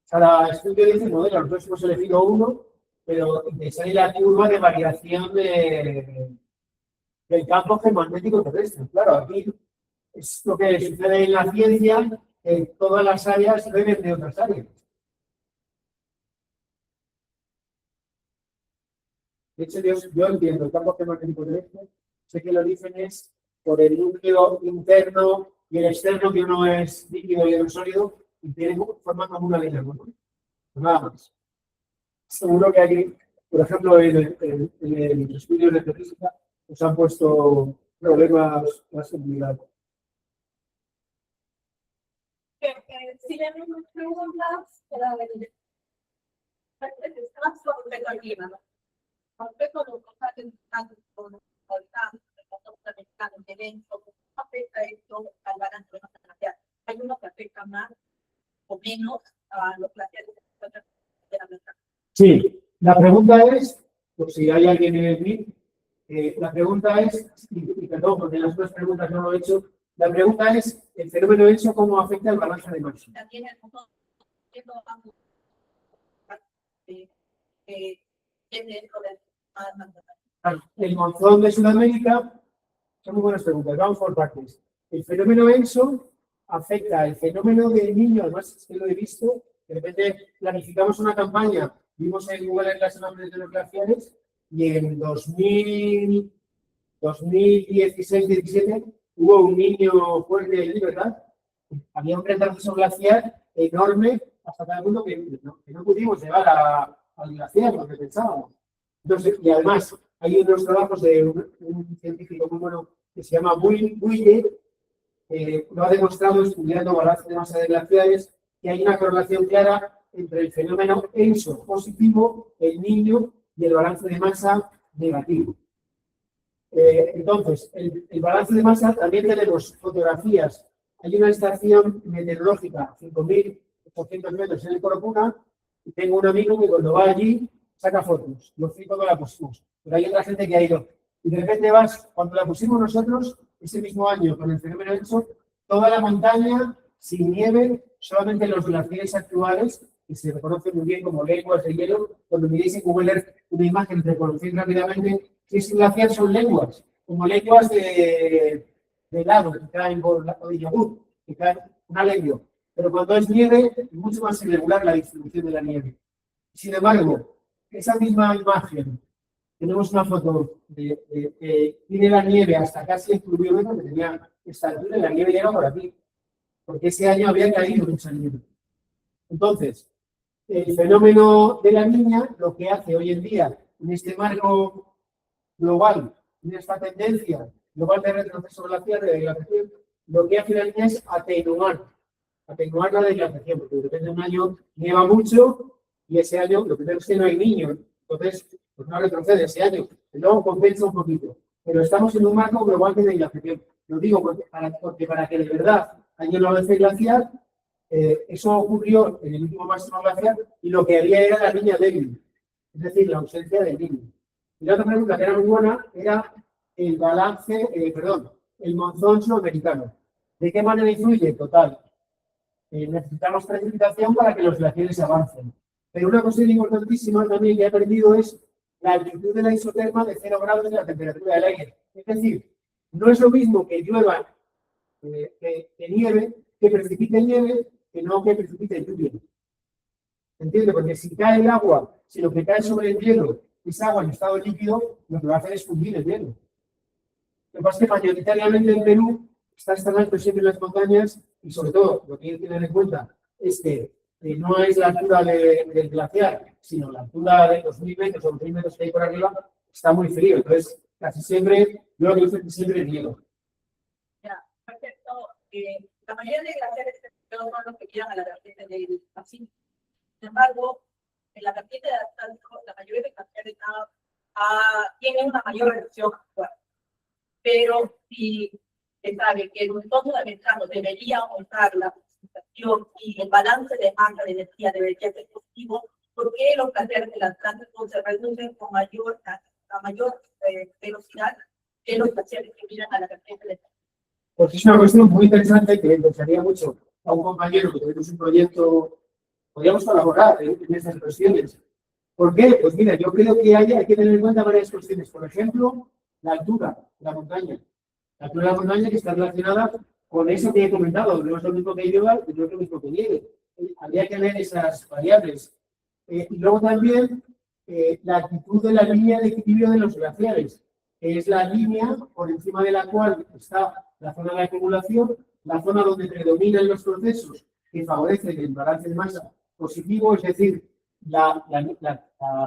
[SPEAKER 1] cada estudio dice modelo, nosotros hemos elegido uno, pero te sale la curva de variación del campo geomagnético terrestre. Claro, aquí es lo que sucede en la ciencia, que todas las áreas beben de otras áreas. De hecho, yo entiendo el campo geomagnético terrestre, sé que el origen es por el núcleo interno y el externo, que uno es líquido y otro sólido, y forman como una línea, ¿no? Nada más. Seguro que aquí, por ejemplo, en el estudio de física, nos han puesto problemas más complicados.
[SPEAKER 2] Si le hemos preguntado, estás sobre el clima, ¿no? Respecto a los cosas que están con los habitantes, de evento, ¿cómo afecta esto al balance de los glaciares? Hay unos que afectan más o menos a los glaciares de la América.
[SPEAKER 1] Sí, la pregunta es, por si hay alguien en el MIT, la pregunta es, y perdón, porque las otras preguntas no lo he hecho, la pregunta es, ¿el fenómeno ENSO cómo afecta el balance de masa?
[SPEAKER 2] También el mundo
[SPEAKER 1] El monzón de Sudamérica, son muy buenas preguntas, vamos por partes. El fenómeno ENSO afecta el fenómeno del niño, además es que lo he visto, de repente planificamos una campaña, vimos en Google en las imágenes de los glaciares, y en 2016-17 hubo un niño fuerte allí, ¿verdad? Había un retraso glaciar enorme hasta tal punto que no pudimos llegar al glaciar, lo que pensábamos. Entonces, y además, hay unos trabajos de un científico muy bueno que se llama Buille, lo ha demostrado estudiando balance de masa de glaciares, que hay una correlación clara entre el fenómeno ENSO positivo, el niño, y el balance de masa negativo. Entonces, el balance de masa, también tenemos fotografías. Hay una estación meteorológica, 5.800 metros en el Corocuna, y tengo un amigo que cuando va allí saca fotos. Los cinco no la pusimos, pero hay otra gente que ha ido. Y de repente cuando la pusimos nosotros, ese mismo año, con el fenómeno ENSO, toda la montaña sin nieve, solamente los glaciares actuales, que se reconocen muy bien como lenguas de hielo. Cuando miréis en Google Earth una imagen, reconocéis rápidamente que ese glaciar son lenguas, como lenguas de helado que caen por la de yogur, que caen una lengua. Pero cuando es nieve, es mucho más irregular la distribución de la nieve. Sin embargo, esa misma imagen, tenemos una foto de tiene la nieve hasta casi el pluviómetro, que tenía esta altura, y la nieve llega por aquí, porque ese año había caído mucha nieve. Entonces, el fenómeno de la niña, lo que hace hoy en día, en este marco global, en esta tendencia global de retroceso glaciar, de degradación, lo que hace la niña es atenuar la degradación, porque de repente un año nieva mucho y ese año lo primero es que no hay niños, entonces pues no retrocede ese año, y luego compensa un poquito. Pero estamos en un marco global de degradación. Lo digo porque para que de verdad haya una avance glaciar, eso ocurrió en el último máximo glaciar y lo que había era la niña débil, es decir, la ausencia del niño. Y la otra pregunta que era muy buena era el balance, el monzón sudamericano. ¿De qué manera influye? Total. Necesitamos precipitación para que los glaciares avancen. Pero una cosa importantísima también que he aprendido es la altitud de la isoterma de 0 grados de la temperatura del aire. Es decir, no es lo mismo que llueva que nieve, que precipite nieve, que no que precipite lluvia. ¿Entiendes? Porque si cae el agua, si lo que cae sobre el hielo es agua en estado líquido, lo que va a hacer es fundir el hielo. Lo que pasa es que mayoritariamente en Perú está tan alto siempre en las montañas y sobre todo lo que hay que tener en cuenta es que no es la altura del glaciar, sino la altura de 2.000 metros o 2.000 metros que hay por arriba, está muy frío. Entonces, casi siempre, yo lo que digo es que siempre es hielo.
[SPEAKER 2] Ya, perfecto. La mayoría de glaciares son los que llegan a la vertiente del Pacífico. Sin embargo, en la vertiente del Atlántico, la mayoría de glaciares tienen una mayor reducción actual. Pero si se sabe que el entorno americano debería aumentar la precipitación y el balance de demanda de energía debería ser positivo, ¿por qué los glaciares del Atlántico se reducen con mayor velocidad que los glaciares que miran a la vertiente del Pacífico?
[SPEAKER 1] Porque es una cuestión muy interesante que le interesaría mucho a un compañero que tenemos un proyecto, podríamos colaborar en estas cuestiones. ¿Por qué? Pues mira, yo creo que hay que tener en cuenta varias cuestiones. Por ejemplo, la altura de la montaña. La altura de la montaña que está relacionada con eso que he comentado. No es lo mismo que llueva, no es lo mismo que nieve. Habría que ver esas variables. Y luego también la altitud de la línea de equilibrio de los glaciares, que es la línea por encima de la cual está la zona de acumulación, la zona donde predominan los procesos que favorecen el balance de masa positivo, es decir, la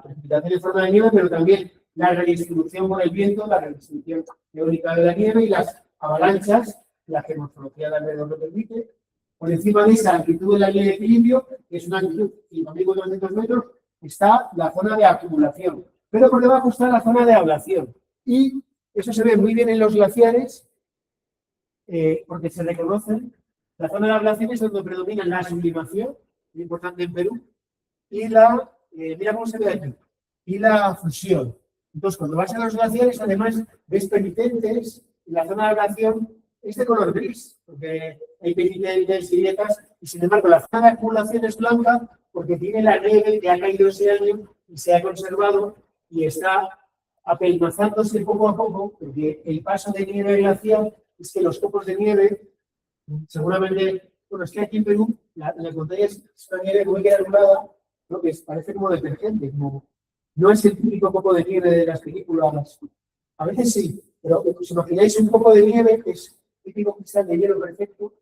[SPEAKER 1] precipitación en forma de nieve, pero también la redistribución por el viento, la redistribución eólica de la nieve y las avalanchas, la que morfología de alrededor lo permite. Por encima de esa altitud de la línea de equilibrio, que es una altitud de 5.400 metros, está la zona de acumulación, pero por debajo está la zona de ablación. Y eso se ve muy bien en los glaciares, porque se reconocen. La zona de ablación es donde predomina la sublimación, muy importante en Perú, y mira cómo se ve aquí, y la fusión. Entonces, cuando vas a los glaciares, además, ves penitentes, y la zona de ablación es de color gris, porque hay penitentes y grietas, y sin embargo, la zona de acumulación es blanca, porque tiene la nieve que ha caído ese año y se ha conservado, y está apelmazándose poco a poco, porque el paso de nieve glacial es que los copos de nieve, seguramente, bueno, es que aquí en Perú, las montañas es una nieve muy granulada, ¿no? Que parece como detergente, como, no es el típico copo de nieve de las películas. A veces sí, pero os imagináis un copo de nieve que es típico cristal de hielo perfecto.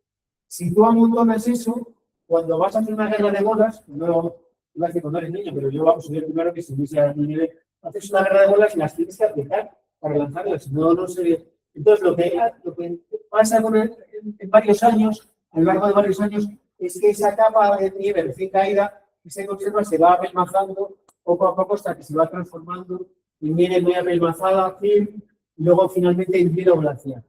[SPEAKER 1] Si tú amontonas eso, cuando vas a hacer una guerra de bolas, no iba a decir cuando eres niño, pero yo vamos a ver primero que si hubiese la nieve, haces una guerra de bolas y las tienes que aplicar para lanzarlas, no, no se. Entonces, lo que pasa en varios años, a lo largo de varios años, es que esa capa de nieve recién caída que se conserva se va apelmazando poco a poco hasta que se va transformando en nieve muy apelmazada, firme, y luego finalmente en hielo glaciar.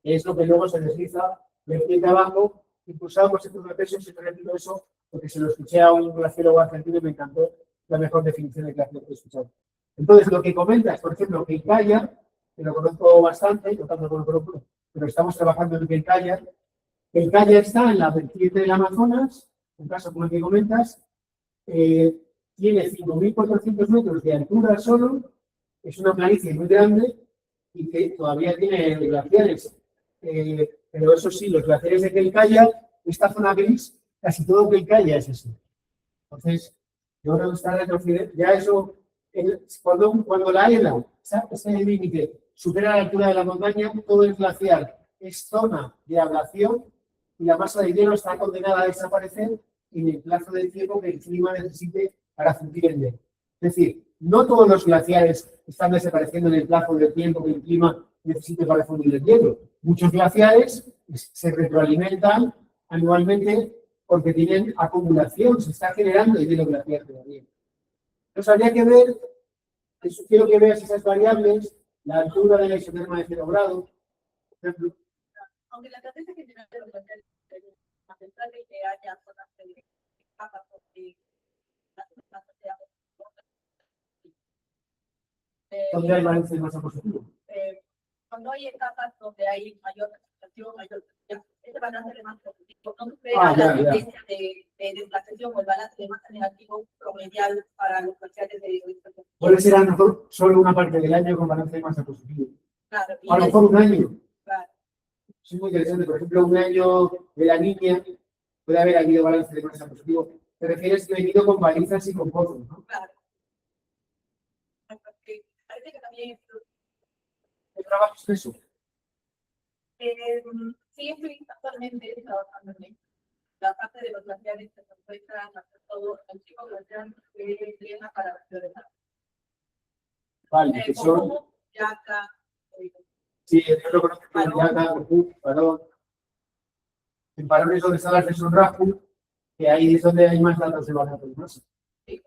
[SPEAKER 1] Es lo que luego se desliza de abajo. Impulsamos estos repesos y repito eso porque se lo escuché a un glaciólogo argentino y me encantó la mejor definición de glaciar que he escuchado. Entonces, lo que comentas, por ejemplo, que Icaya, que lo conozco bastante, yo también lo conozco, pero estamos trabajando en Icaya. Icaya está en la vertiente del Amazonas, un caso como el que comentas, tiene 5.400 metros de altura solo, es una planicie muy grande y que todavía tiene glaciares. Pero eso sí, los glaciares de Quelcaya, esta zona gris, casi todo Quelcaya es eso. Entonces, yo creo que está retrocediendo. Ya eso, cuando la ELA, ese límite, supera la altura de la montaña, todo el glaciar es zona de ablación y la masa de hielo está condenada a desaparecer en el plazo de tiempo que el clima necesite para fundir el hielo. Es decir, no todos los glaciares están desapareciendo en el plazo de tiempo que el clima necesite para fundir el hielo. Muchos glaciares se retroalimentan anualmente porque tienen acumulación, se está generando el hielo glaciar todavía. Entonces habría que ver, quiero que veas esas variables, la altura de la isoterma de 0 grados, por ejemplo.
[SPEAKER 2] Aunque la tendencia general de los glaciares, a pesar de que haya zonas de capas donde las zonas
[SPEAKER 1] ¿Dónde hay balance de masa positivo?
[SPEAKER 2] cuando hay etapas donde hay mayor precipitación, mayor este balance de masa positivo no
[SPEAKER 1] Ya.
[SPEAKER 2] supera la tendencia de desplazación o el balance de masa negativo promedial para los glaciares de
[SPEAKER 1] Puede ser a lo mejor solo una parte del año con balance de masa positivo.
[SPEAKER 2] Claro, y
[SPEAKER 1] A lo mejor un año.
[SPEAKER 2] claro,
[SPEAKER 1] Es muy interesante. Por ejemplo, un año de la niña puede haber habido balance de masa positivo. Te refieres que he ido con balizas y con pozos, ¿no?
[SPEAKER 2] claro. Porque parece que también
[SPEAKER 1] ¿Qué trabajo es eso?
[SPEAKER 2] sí estoy actualmente trabajando en la parte de los glaciares que se encuentran, todo el chico glacial que clima para priorizar.
[SPEAKER 1] Vale, que son.
[SPEAKER 2] Como Yaca,
[SPEAKER 1] Sí, yo lo conozco como Yaca, Cojú, Parón. En Parón es donde está la Cesón Rájul, que ahí es donde hay más datos de balance de masa.
[SPEAKER 2] sí.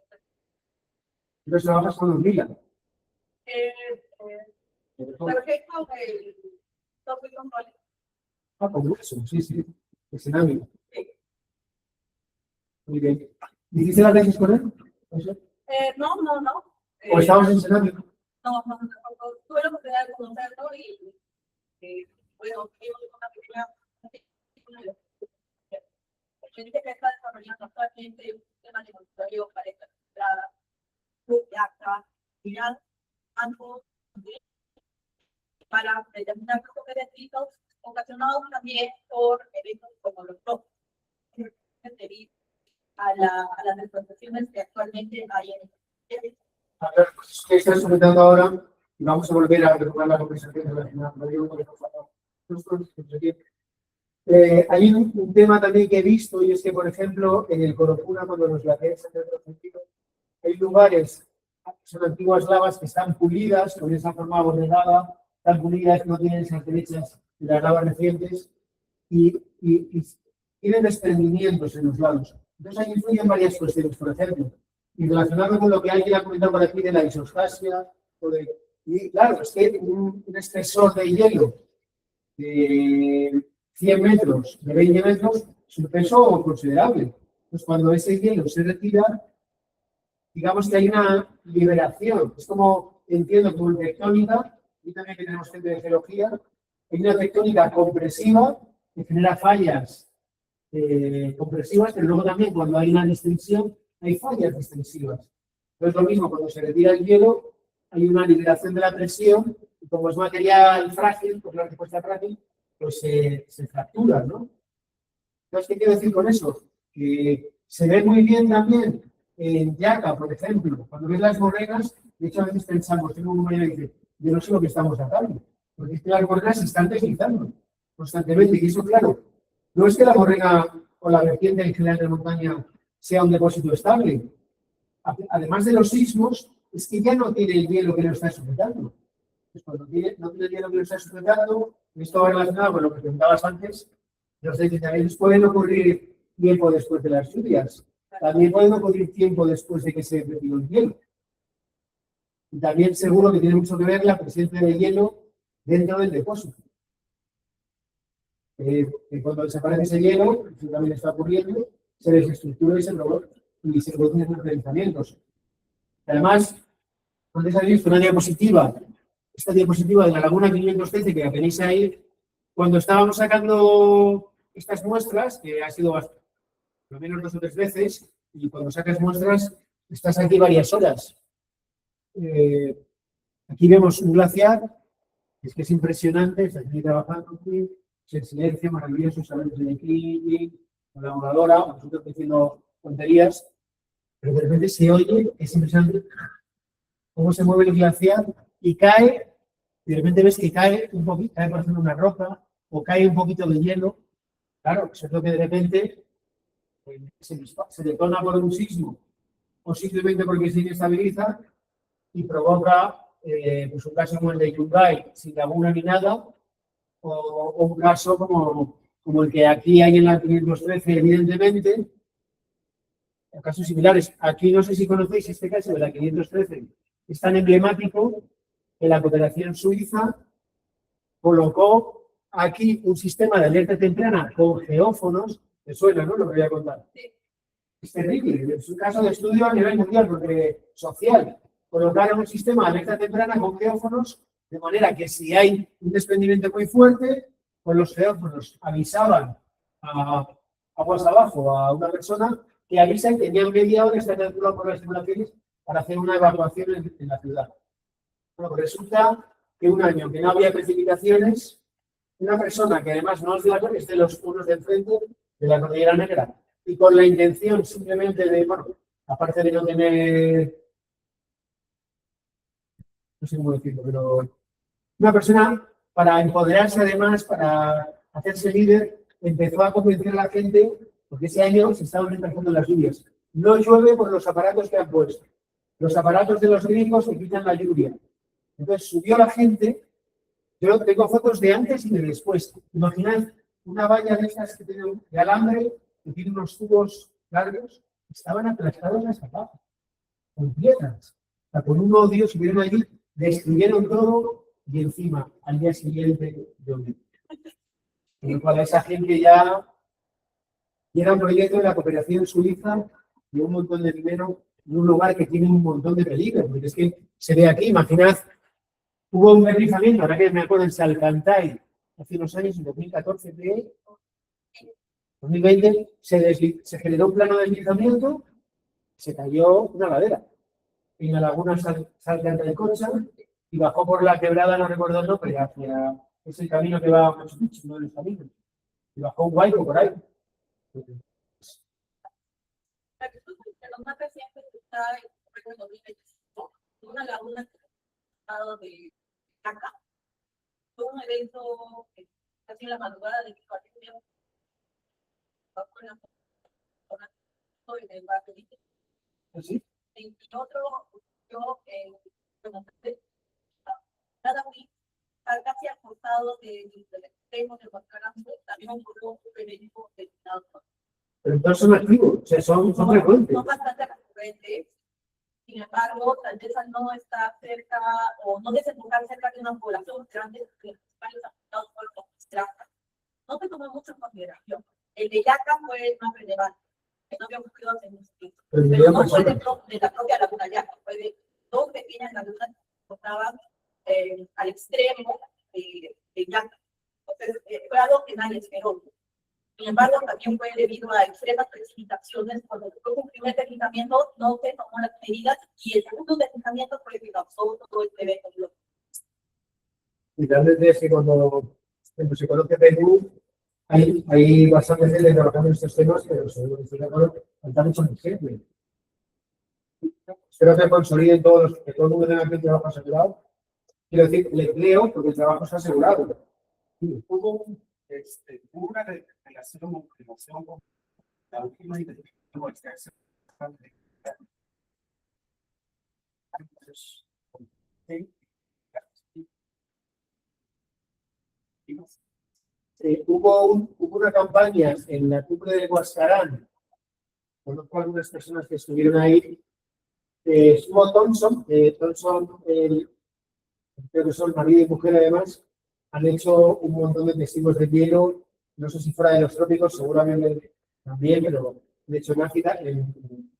[SPEAKER 1] Entonces trabajas con los lila.
[SPEAKER 2] Perfecto, el tope control.
[SPEAKER 1] Ah, con hueso, sí, sí. Es dinámico.
[SPEAKER 2] Sí.
[SPEAKER 1] Muy bien. ¿Hiciste la tesis con él?
[SPEAKER 2] No.
[SPEAKER 1] ¿O estabas en cenámico?
[SPEAKER 2] No, tuve la oportunidad de conocerlo y bueno, vimos una pequeña. Yo dije que está desarrollando actualmente un sistema de monitoreo para esta entrada. Yaca, final, ambos, para determinar grupos de delitos ocasionados también por eventos como los dos, debido a las deportaciones que actualmente hay en el.
[SPEAKER 1] A ver, pues que estás comentando ahora, y vamos a volver a retomar la conversación relacionada con el que nos falta. Hay un tema también que he visto, y es que, por ejemplo, en el Corofuna, cuando los glaciares se han retrocedido, hay lugares, son antiguas lavas que están pulidas, con esa forma borregada, están pulidas, no tienen esas derechas de las lavas recientes, y tienen desprendimientos en los lados. Entonces, ahí influyen varias cuestiones, por ejemplo, y relacionado con lo que alguien ha comentado por aquí de la isostasia, y claro, es que un espesor de hielo de 100 metros, de 20 metros, es un peso considerable. Pues cuando ese hielo se retira, digamos que hay una liberación. Es como, entiendo, como en tectónica, y también que tenemos gente de geología, hay una tectónica compresiva que genera fallas compresivas, pero luego también cuando hay una distensión, hay fallas distensivas. Entonces, lo mismo, cuando se retira el hielo, hay una liberación de la presión, y como es material frágil, pues la respuesta frágil, pues se fractura, ¿no? Entonces, ¿qué quiero decir con eso? Que se ve muy bien también en Yaca, por ejemplo, cuando ves las borregas, de hecho a veces pensamos, tengo un compañero que dice, yo no sé lo que estamos sacando, porque es que las borregas se están deslizando constantemente, y eso, claro, no es que la borrega o la vertiente en general de montaña sea un depósito estable. Además de los sismos, es que ya no tiene el hielo que lo está sujetando. Pues cuando no tiene el hielo que lo está sujetando, esto va relacionado con lo que preguntabas antes, los deslizamientos pueden ocurrir tiempo después de las lluvias. También pueden ocurrir tiempo después de que se retiró el hielo. Y también seguro que tiene mucho que ver la presencia de hielo dentro del depósito. Cuando desaparece ese hielo, eso también está ocurriendo, se desestructura y se producen esos deslizamientos. Además, antes habéis visto una diapositiva, esta diapositiva de la Laguna 513 que la tenéis ahí, cuando estábamos sacando estas muestras, que ha sido por lo menos 2 o 3 veces, y cuando sacas muestras, estás aquí varias horas. Aquí vemos un glaciar, es que es impresionante, está aquí trabajando aquí, el silencio maravilloso, sabemos de aquí, con la voladora, nosotros diciendo tonterías, pero de repente se oye, es impresionante cómo se mueve el glaciar y cae, y de repente ves que cae un poquito, cae por ejemplo una roca, o cae un poquito de hielo. Claro, eso es lo que de repente se detona por un sismo, o simplemente porque se inestabiliza y provoca pues un caso como el de Yungay, sin laguna ni nada, o un caso como el que aquí hay en la 513, evidentemente, o casos similares. Aquí no sé si conocéis este caso de la 513, es tan emblemático que la cooperación suiza colocó aquí un sistema de alerta temprana con geófonos, me suena, ¿no? Lo que voy a contar. Es terrible, es un caso de estudio a nivel mundial, porque social. Colocaron un sistema de alerta temprana con geófonos, de manera que si hay un desprendimiento muy fuerte, pues los geófonos avisaban a aguas abajo a una persona que avisa y tenían media hora, está calculado por las simulaciones, para hacer una evacuación en la ciudad. Bueno, pues resulta que un año que no había precipitaciones, una persona que además no es de la cordillera, es de los pueblos del frente de la Cordillera Negra, y con la intención simplemente de, bueno, aparte de no tener, no sé cómo decirlo, pero una persona para empoderarse además, para hacerse líder, empezó a convencer a la gente, porque ese año se estaban empezando las lluvias. No llueve por los aparatos que han puesto. Los aparatos de los grifos que quitan la lluvia. Entonces subió la gente. Yo tengo fotos de antes y de después. Imaginad una valla de estas que tiene de alambre, que tiene unos tubos largos, estaban aplastados hasta abajo, con piedras. O sea, con un odio subieron allí, destruyeron todo y encima, al día siguiente, llovió. Con lo cual, esa gente ya era un proyecto de la cooperación suiza y un montón de dinero en un lugar que tiene un montón de peligros. Porque es que se ve aquí, imaginad. Hubo un deslizamiento, ahora que me acuerdo, en Salcantay, hace unos años, en 2014, 2020, se generó un plano de deslizamiento, se cayó una ladera en la laguna Salcantay Concha y bajó por la quebrada, no recuerdo el nombre, hacia ese camino que va a Machu Picchu, uno de los caminos, y bajó un huaico por ahí.
[SPEAKER 2] La que los más recientes está en 2025, una laguna que ha estado de acá. Fue un evento casi en la madrugada de California, en el barrio.
[SPEAKER 1] ¿Sí?
[SPEAKER 2] Y otro, yo, cada week, casi al costado del extremo de Guadalajara, también ocurrió un evento destinado.
[SPEAKER 1] Pero entonces son activos, o sea, son frecuentes.
[SPEAKER 2] Son bastante recurrentes. Sin embargo, tal vez al no estar cerca o no desembocar cerca de una población grande, los principales afectados fueron los Yaca. No se tomó mucho en consideración. El de Yaca fue el más relevante, que no había ocurrido hace mucho tiempo. Pero no fue de la propia laguna Yaca, fue de dos pequeñas lagunas que estaban al extremo de Yaca. Entonces, fue algo que nadie esperó. Sin embargo, también fue debido a extremas precipitaciones. Cuando se fue un primer deslizamiento, no se tomó las medidas y el segundo deslizamiento fue el que causó todo este evento.
[SPEAKER 1] Y realmente es que cuando se conoce Perú, hay bastante gente trabajando en estos temas, pero seguro que estoy de acuerdo, falta mucho ejemplo. Espero que consoliden que todo el mundo tenga aquí trabajo asegurado. Quiero decir, el empleo, porque el trabajo está asegurado.
[SPEAKER 3] Hubo una relación o promoción con la última investigación extensa.
[SPEAKER 1] Hubo una campaña en la cumbre de Huascarán, conozco a algunas personas que estuvieron ahí. Estuvo Thompson, creo que son marido y mujer además, han hecho un montón de testigos de hielo, no sé si fuera de los trópicos, seguramente también, pero de hecho en África,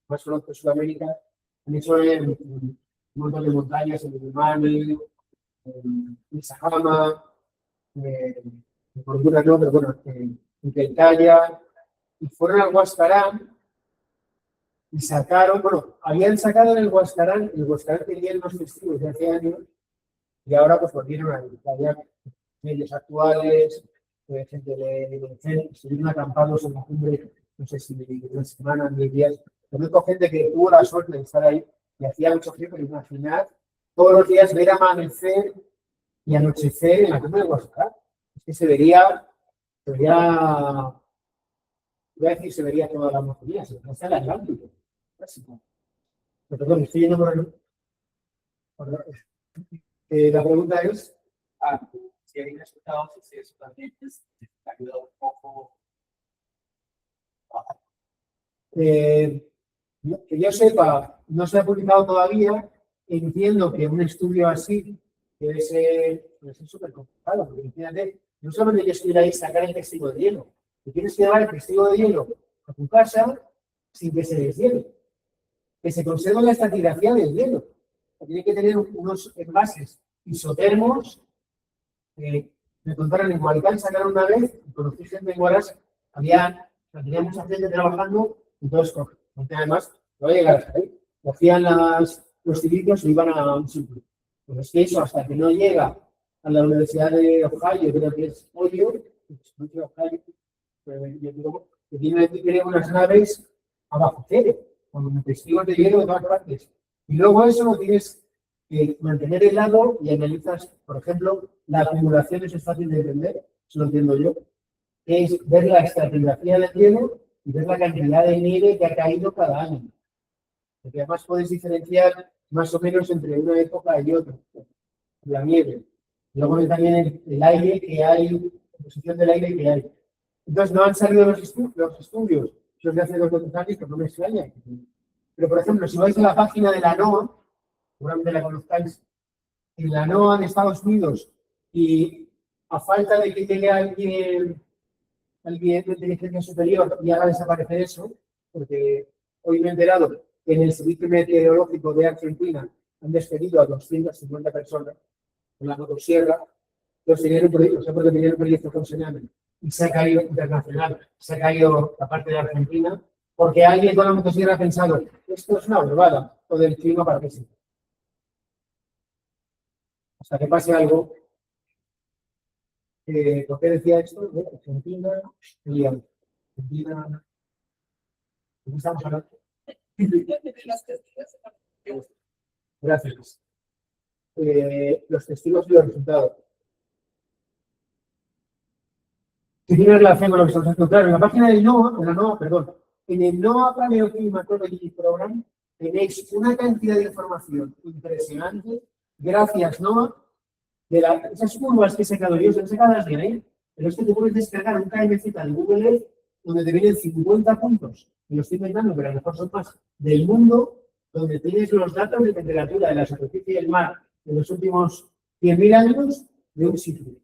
[SPEAKER 1] más conozco en Sudamérica, han hecho en un montón de montañas, en Umani, en Sahama, en Cordura no, pero bueno, en Queltaya, y fueron al Huascarán y sacaron, bueno, habían sacado en el Huascarán tenían unos testigos de hace años, y ahora pues volvieron a ir. Había medios actuales, gente de estuvieron acampados en la cumbre, no sé si una semana, 10 días. Conozco gente que tuvo la suerte de estar ahí y hacía mucho frío, pero imaginar todos los días ver amanecer y anochecer en la cumbre de Huascarán. Es que se vería, voy a decir, se vería toda la Amazonía, se vería el Atlántico. Pero perdón, estoy yendo por la pregunta es,
[SPEAKER 3] si hay resultados, si eso también ayuda un poco.
[SPEAKER 1] Que yo sepa, no se ha publicado todavía. Entiendo que un estudio así debe ser súper complicado, porque imagínate, no solamente tienes que ir ahí y sacar el testigo de hielo, tú tienes que llevar el testigo de hielo a tu casa sin que se deshiele, que se conserve la estratigrafía del hielo. Tiene que tener unos envases isotermos. Me contaron en Hualcán, sacaron una vez, y conocí gente en Huaraz, tenía mucha gente trabajando, entonces, además, no va a llegar hasta ahí. cogían los cilindros y iban a un sitio. Pues es que eso, hasta que no llega a la Universidad de Ohio, creo que es Ohio, yo digo, que tiene unas naves abajo cero, con testigos de hielo de todas partes. Y luego eso lo tienes que mantener helado y analizas, por ejemplo, la acumulación, eso es fácil de entender, eso lo entiendo yo, que es ver la estratigrafía del hielo y ver la cantidad de nieve que ha caído cada año. Porque además puedes diferenciar más o menos entre una época y otra, la nieve. Luego ves también el aire que hay, la posición del aire que hay. Entonces no han salido los estudios, esos de hace 2 o 3 años, que no me extraña. Pero, por ejemplo, si vais a la página de la NOAA, seguramente la conozcáis, en la NOAA de Estados Unidos, y a falta de que llegue alguien de inteligencia superior y haga desaparecer eso, porque hoy me he enterado que en el Servicio Meteorológico de Argentina han despedido a 250 personas con la motosierra, los tenían un proyecto, o sea, porque tenían un proyecto con Sename, y se ha caído internacional, se ha caído la parte de Argentina, porque alguien con la motosierra ha pensado, esto es una huevada, o del clima para qué sí. Hasta que pase algo. ¿Por qué decía esto? De Argentina y Argentina. ¿De qué estamos hablando? Gracias. Los testigos y los resultados. ¿Qué tiene relación con lo que estamos haciendo? Claro, en la página del NOAA, en el NOAA Paleoclimatology Program tenéis una cantidad de información impresionante, gracias NOAA, de esas curvas que he sacado yo, son sacadas de ahí, pero es que te puedes descargar un KMZ de Google Earth donde te vienen 50 puntos, y lo estoy inventando, pero a lo mejor son más, del mundo, donde tienes los datos de temperatura de la superficie del mar de los últimos 100.000 años de un sitio.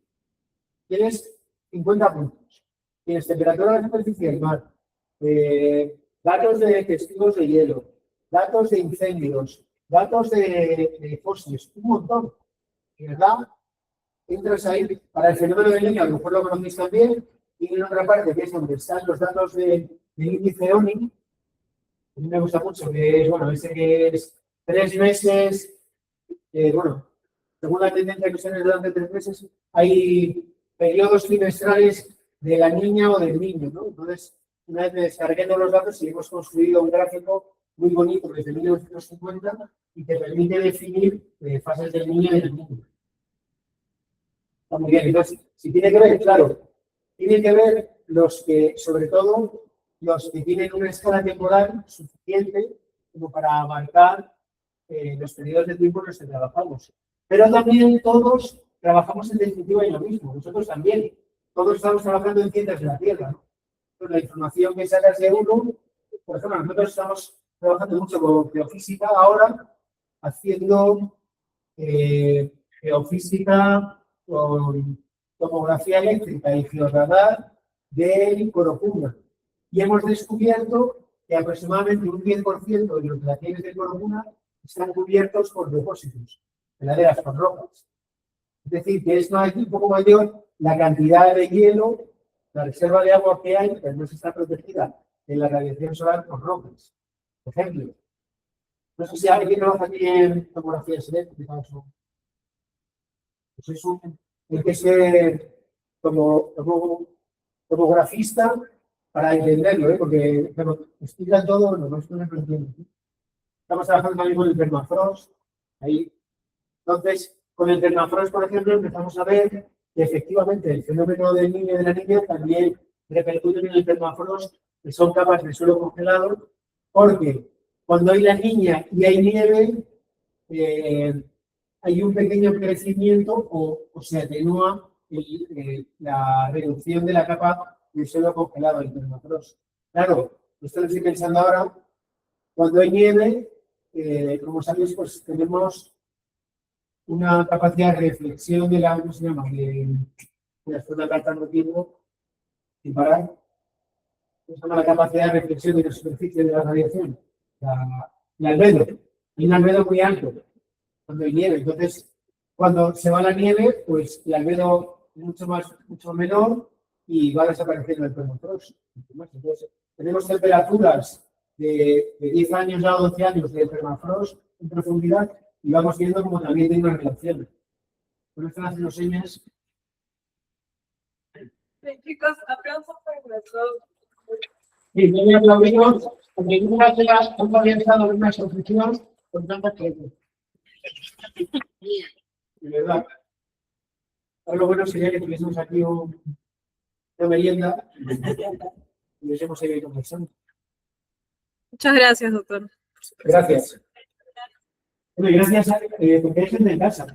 [SPEAKER 1] Tienes 50 puntos. Tienes temperatura de la superficie del mar, datos de testigos de hielo, datos de incendios, datos de fósiles, un montón. ¿Verdad? Entras ahí para el fenómeno del niño, a lo mejor lo conocéis también, y en otra parte que es donde están los datos del índice ONI, a mí me gusta mucho, que es, bueno, ese que es 3 meses, bueno, según la tendencia que se durante 3 meses, hay periodos trimestrales de la niña o del niño, ¿no? Entonces, una vez me descargué todos los datos y hemos construido un gráfico muy bonito desde 1950 y te permite definir fases del niño y del niño. Está muy bien. Entonces, si tiene que ver, claro, tiene que ver los que, sobre todo, los que tienen una escala temporal suficiente como para abarcar los periodos de tiempo en los que trabajamos. Pero también todos trabajamos en definitiva en lo mismo. Nosotros también. Todos estamos trabajando en ciencias de la Tierra, ¿no? Entonces, la información que sacas de uno, por ejemplo, nosotros estamos trabajando mucho con geofísica ahora, haciendo geofísica con tomografía eléctrica y georradar del Corocuna. Y hemos descubierto que aproximadamente un 10% de los glaciares del Corocuna están cubiertos por depósitos, laderas con rocas. Es decir, que es un poco mayor la cantidad de hielo, la reserva de agua que hay, que no está protegida en la radiación solar por rocas. Por ejemplo, no sé si alguien trabaja aquí en tomografías eléctricas o... Pues hay que ser como tomografista para entenderlo, porque explican todo, no es que no lo entiendo. Estamos trabajando también con el permafrost. Ahí. Entonces, con el permafrost, por ejemplo, empezamos a ver que efectivamente el fenómeno del niño y de la niña también repercute en el permafrost, que son capas de suelo congelado, porque cuando hay la niña y hay nieve, hay un pequeño crecimiento o se atenúa la reducción de la capa de suelo congelado del permafrost. Claro, esto lo estoy pensando ahora, cuando hay nieve, como sabéis, pues tenemos una capacidad de reflexión de la, ¿cómo se llama? De la zona tanto tiempo sin parar. Se llama la capacidad de reflexión de la superficie de la radiación. El albedo. Hay un albedo muy alto cuando hay nieve. Entonces, cuando se va la nieve, pues el albedo es mucho menor y va desapareciendo el permafrost. Entonces, tenemos temperaturas de 10 años ya o 12 años de permafrost en profundidad y vamos viendo como también tiene una relación. Por están haciendo señas.
[SPEAKER 2] Chicos, aplausos para los dos.
[SPEAKER 1] Sí, yo aplaudimos porque nunca se ha organizado una exposición con tantas cosas. De verdad. Ahora lo bueno sería que tuviésemos aquí una merienda y hubiésemos seguido conversando.
[SPEAKER 4] Muchas gracias, doctor.
[SPEAKER 1] Gracias. Bueno, y gracias porque hay gente en casa.